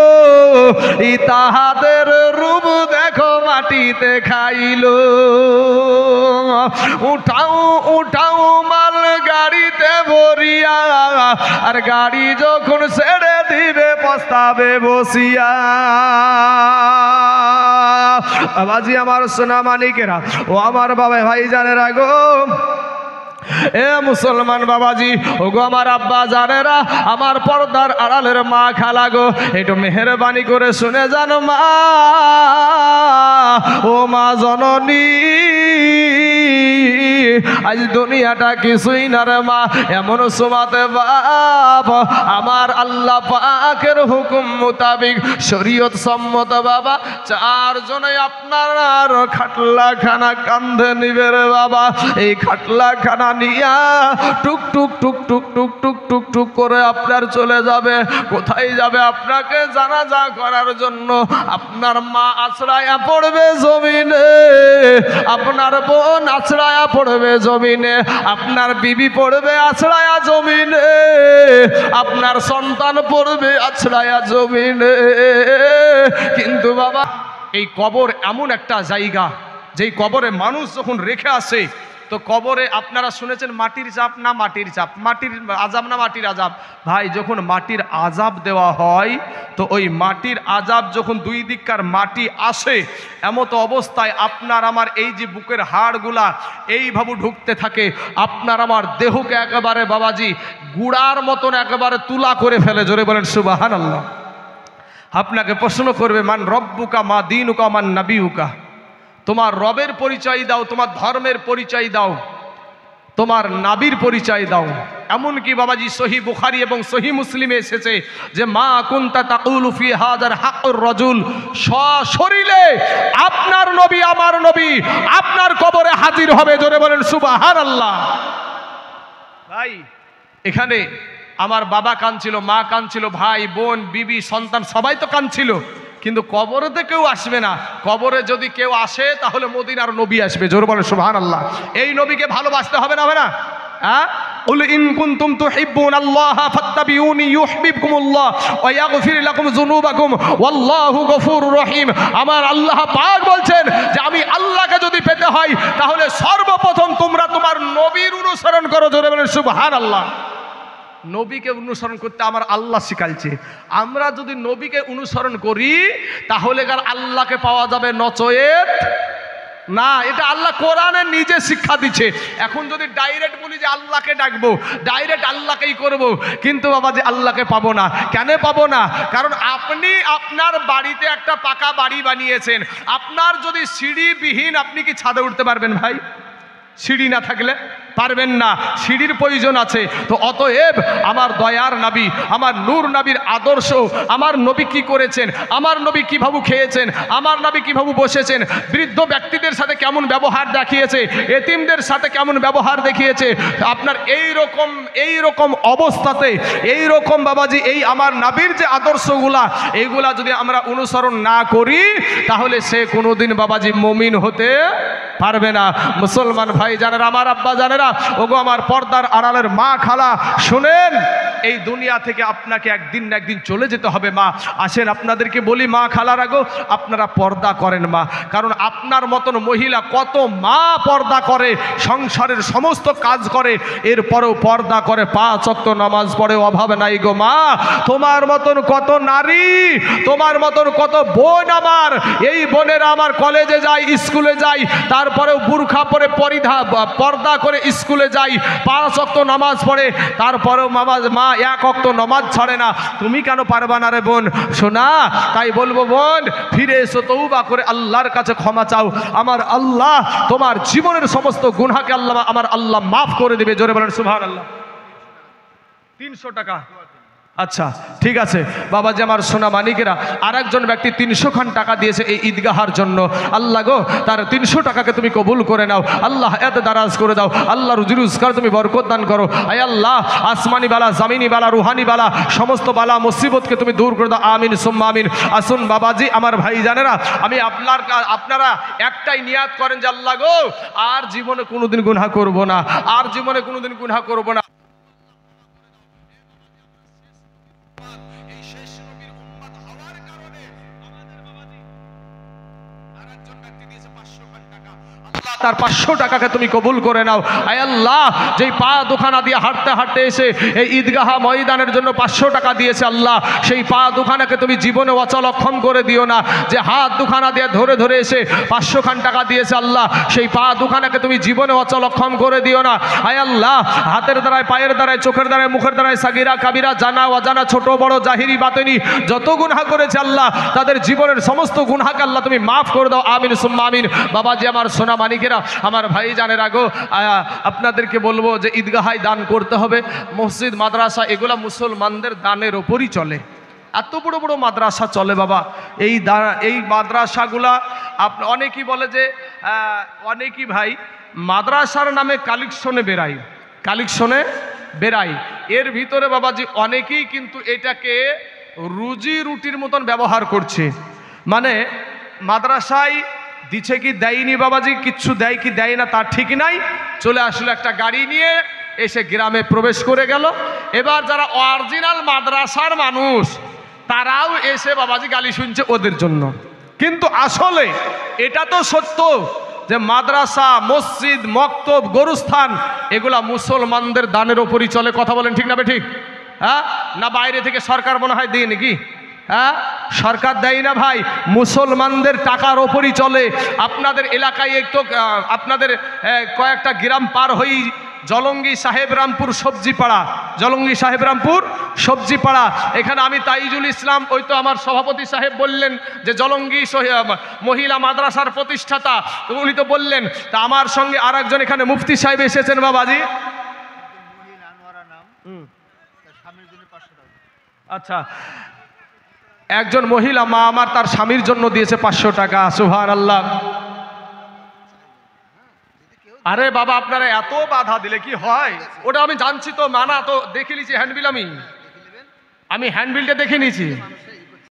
তাহাদের রূপ দেখো মাটিতে খাইল। উঠাও উঠাও মাল গাড়িতে ভরিয়া, আর গাড়ি যখন ছেড়ে দিবে পস্তাবে বসিয়া। বাবাজি আমার সোনা মানিকেরা, ও আমার বাবা ভাই জানেরা গো, এ মুসলমান বাবাজি, ওগো আমার আব্বা জানেরা, আমার পর্দার আড়ালের মা খালা গো, একটু মেহেরবানি করে শুনে যান মা, ও মা জননী, আজ দুনিয়াটা কিছুই না রে মা। এমন সময়তে বাপ আমার আল্লাহ পাকের হুকুম মোতাবিক শরীয়ত সম্মত বাবা 4 জনে আপনার খাটলা খানা কান্ধে নিবে রে বাবা। এই খাটলা খানা নিয়া টুক টুক টুক টুক টুক টুক টুক টুক করে আপনার চলে যাবে। কোথায় যাবে? আপনাকে জানাজা করার জন্য। আপনার মা আছড়ায়া পড়বে জমিনে, আপনার বোন আছড়ায়া পড়বে জমিনে, আপনার বিবি পড়বে আছড়ায়া জমিনে, আপনার সন্তান পড়বে আছড়ায়া জমিনে। কিন্তু বাবা এই কবর এমন একটা জায়গা, যেই কবরে মানুষ যখন রেখে আসে, তো কবরে আপনারা শুনেছেন মাটির চাপ না মাটির চাপ, মাটির আজাব না মাটির আজাব। ভাই যখন মাটির আজাব দেওয়া হয়, তো ওই মাটির আজাব যখন 2 দিককার মাটি আসে, এমত অবস্থায় আপনার আমার এই যে বুকের হাড়গুলা এইভাবে ঢুকতে থাকে, আপনার আমার দেহকে একেবারে বাবাজি গুড়ার মতন একেবারে তুলা করে ফেলে। জোরে বলেন সুবহানাল্লাহ। আপনাকে প্রশ্ন করবে মান রব্বুকা মা দীনুকা মান নাবিউকা, তোমার রবের পরিচয় দাও, তোমার ধর্মের পরিচয় দাও, তোমার নাবির পরিচয় দাও। এমনকি বাবাজি সহি বুখারী এবং সহি মুসলিমে এসেছে যে মা কুনতা তাকুলু ফি হাযার হাক্কুর রাজুল, সশরীরে আপনার নবী আমার নবী আপনার কবরে হাজির হবে। জোরে বলেন সুবহানাল্লাহ। ভাই এখানে আমার বাবা কাঁদছিল, মা কাঁদছিল, ভাই বোন বিবি সন্তান সবাই তো কাঁদছিল, কিন্তু কবরেতে কেউ আসবে না। কবরে যদি কেউ আসে তাহলে মদিনার নবী আসবে। জোরে বলেন সুবহানাল্লাহ। এই নবীকে ভালোবাসতে হবে না, হবে না? قل إن كنتم تحبون الله فاتبعوني يحببكم الله ويغفر لكم ذنوبكم والله غفور رحيم। আমার আল্লাহ পাক বলছেন যে আমি আল্লাহকে যদি পেতে হয় তাহলে সর্বপ্রথম তোমরা তোমার নবীর অনুসরণ করো। জোরে বলেন সুবহানাল্লাহ। নবীকে অনুসরণ করতে আমার আল্লাহ শিখাইছে। আমরা যদি নবীকে অনুসরণ করি তাহলে কার আল্লাহকে পাওয়া যাবে, নচয়েত না। এটা আল্লাহ কোরআনে নিজে শিক্ষা দিচ্ছে। এখন যদি ডাইরেক্ট বলি যে আল্লাহকে ডাকবো, ডাইরেক্ট আল্লাহকেই করব, কিন্তু বাবা যে আল্লাহকে পাবো না। কেন পাবো না? কারণ আপনি আপনার বাড়িতে একটা পাকা বাড়ি বানিয়েছেন, আপনার যদি সিঁড়িবিহীন, আপনি কি ছাদে উঠতে পারবেন ভাই? সিঁড়ি না থাকলে পারবেন না, সিঁড়ির প্রয়োজন আছে। তো অতএব আমার দয়ার নবী, আমার নূর নবীর আদর্শ, আমার নবী কি করেছেন, আমার নবী কিভাবে খেয়েছেন, আমার নবী কিভাবে বসেছেন, বৃদ্ধ ব্যক্তিদের সাথে কেমন ব্যবহার দেখিয়েছে, এতিমদের সাথে কেমন ব্যবহার দেখিয়েছে, আপনার এই রকম অবস্থাতে এই রকম বাবাজি এই আমার নবীর যে আদর্শগুলা, এইগুলা যদি আমরা অনুসরণ না করি তাহলে সে কোনোদিন বাবাজি মুমিন হতে পারবে না। মুসলমান ভাই জানেরা, আমার আব্বা জানেরা, ওগো আমার পর্দার আড়ালের মা খালা, শুনেন, এই দুনিয়া থেকে আপনাকে একদিন না একদিন চলে যেতে হবে মা। আসেন আপনাদেরকে বলি মা খালারা গো, আপনারা পর্দা করেন মা। কারণ আপনার মতন মহিলা কত মা পর্দা করে, সংসারের সমস্ত কাজ করে, এরপরেও পর্দা করে, 5 ওয়াক্ত নামাজ পড়ে, অভাব নাই গো মা। তোমার মতন কত নারী, তোমার মতন কত বোন, আমার এই বোনেরা আমার কলেজে যায়, স্কুলে যায়, তারপরেও বুরখা পরে পর্দা করে স্কুলে যাই, 5 ওয়াক্ত নামাজ পড়ে, তারপরেও মা 1 ওয়াক্ত নামাজ ছাড়ে না। তুমি কেন পারবা না রে বোন? শোনা, তাই বলবো বোন, ফিরে এসো, তওবা করে আল্লাহর কাছে ক্ষমা চাও। আমার আল্লাহ তোমার জীবনের সমস্ত গুনাহকে আমার আল্লাহ মাফ করে দেবে। জোরে বলেন সুবহানাল্লাহ। 300 টাকা, আচ্ছা ঠিক আছে বাবাজি আমার সোনা মানিকেরা। আর একজন ব্যক্তি 300 খান টাকা দিয়েছে এই ঈদগাহার জন্য। আল্লাহ গো, তার 300 টাকাকে তুমি কবুল করে নাও। আল্লাহ এত দারাজ করে দাও। আল্লাহ রুজি রোজগার তুমি বরকত দান করো। আয় আল্লাহ, আসমানি বালা, জামিনি বালা, রুহানি বালা, সমস্ত বালা মুসিবতকে তুমি দূর করে দাও। আমিন সুম্মা আমিন। আসুন বাবাজি আমার ভাই জানেরা, আমি আপনারা একটাই নিয়াত করেন যে আল্লাহ গো, আর জীবনে কোনোদিন গুনাহ করব না, আর জীবনে কোনোদিন গুনাহ করব না। তার 500 টাকাকে তুমি কবুল করে নাও। আয় আল্লাহ, যেই পা দোকানা দিয়ে হাঁটতে হাঁটতে এসে এই ঈদগাহ ময়দানের জন্য 500 টাকা দিয়েছে, আল্লাহ সেই পা দোকানাকে তুমি জীবনে অচলক্ষম করে দিও না। যে হাত দোকানা দিয়ে ধরে ধরে এসে 500 খান টাকা দিয়েছে, আল্লাহ সেই পা দোকানাকে তুমি জীবনে অচলক্ষম করে দিও না। আয় আল্লাহ, হাতের দ্বারায়, পায়ের দ্বারায়, চোখের দ্বারায়, মুখের দ্বারায়, সাগিরা কাবিরা, জানা অজানা, ছোট বড়, জাহিরি বাতিনি যত গুনাহ করেছে আল্লাহ, তাদের জীবনের সমস্ত গুনাহকে আল্লাহ তুমি মাফ করে দাও। আমিন সুম্মা আমিন। বাবাজি আমার সোনা মানিকেরা, আমার ভাই জানের আগো, আপনাদেরকে বলবো যে ঈদগাহায় দান করতে হবে। মসজিদ মাদ্রাসা এগুলা মুসলমানদের দানের ওপরই চলে। এত বড় বড় মাদ্রাসা চলে বাবা। এই মাদ্রাসাগুলা অনেকেই বলে যে অনেকেই ভাই মাদ্রাসার নামে কালেকশনে বেরাই। এর ভিতরে বাবাজি অনেকেই কিন্তু এটাকে রুজি রুটির মতন ব্যবহার করছে। মানে মাদ্রাসায় দিচ্ছে কি দেয়নি বাবাজি, কিচ্ছু দেয় কি দেয় না তার ঠিক নাই, চলে আসলো একটা গাড়ি নিয়ে, এসে গ্রামে প্রবেশ করে গেল। এবার যারা অরিজিনাল মাদ্রাসার মানুষ তারাও এসে বাবাজি গালি শুনছে ওদের জন্য। কিন্তু আসলে এটা তো সত্য যে মাদ্রাসা, মসজিদ, মক্তব, গরুস্থান এগুলা মুসলমানদের দানের ওপরই চলে। কথা বলেন ঠিক না ঠিক? হ্যাঁ না বাইরে থেকে সরকার মনে হয় দিয়ে নাকি? হ্যাঁ সরকার দেয় না ভাই, মুসলমানদের টাকার ওপরই চলে। আপনাদের এলাকায় একটু আপনাদের কয়েকটা গ্রাম পার হই জলঙ্গি সাহেবরামপুর সবজি পাড়া, এখানে আমি তাইজুল ইসলাম, ওই তো আমার সভাপতি সাহেব বললেন যে জলঙ্গি মহিলা মাদ্রাসার প্রতিষ্ঠাতা, উনি তো বললেন। তা আমার সঙ্গে আর একজন এখানে মুফতি সাহেব এসেছেন বাবাজি। আচ্ছা, একজন মহিলা মা আমার তার স্বামীর জন্য দিয়েছে 500 টাকা। সুবহানাল্লাহ। আরে বাবা, আপনারা এত বাধা দিলে কি হয়? ওটা আমি জানছি তো, মানা তো দেখে নিয়েছি, হ্যান্ডবিল আমি হ্যান্ডবিলটা দেখে নিয়েছি।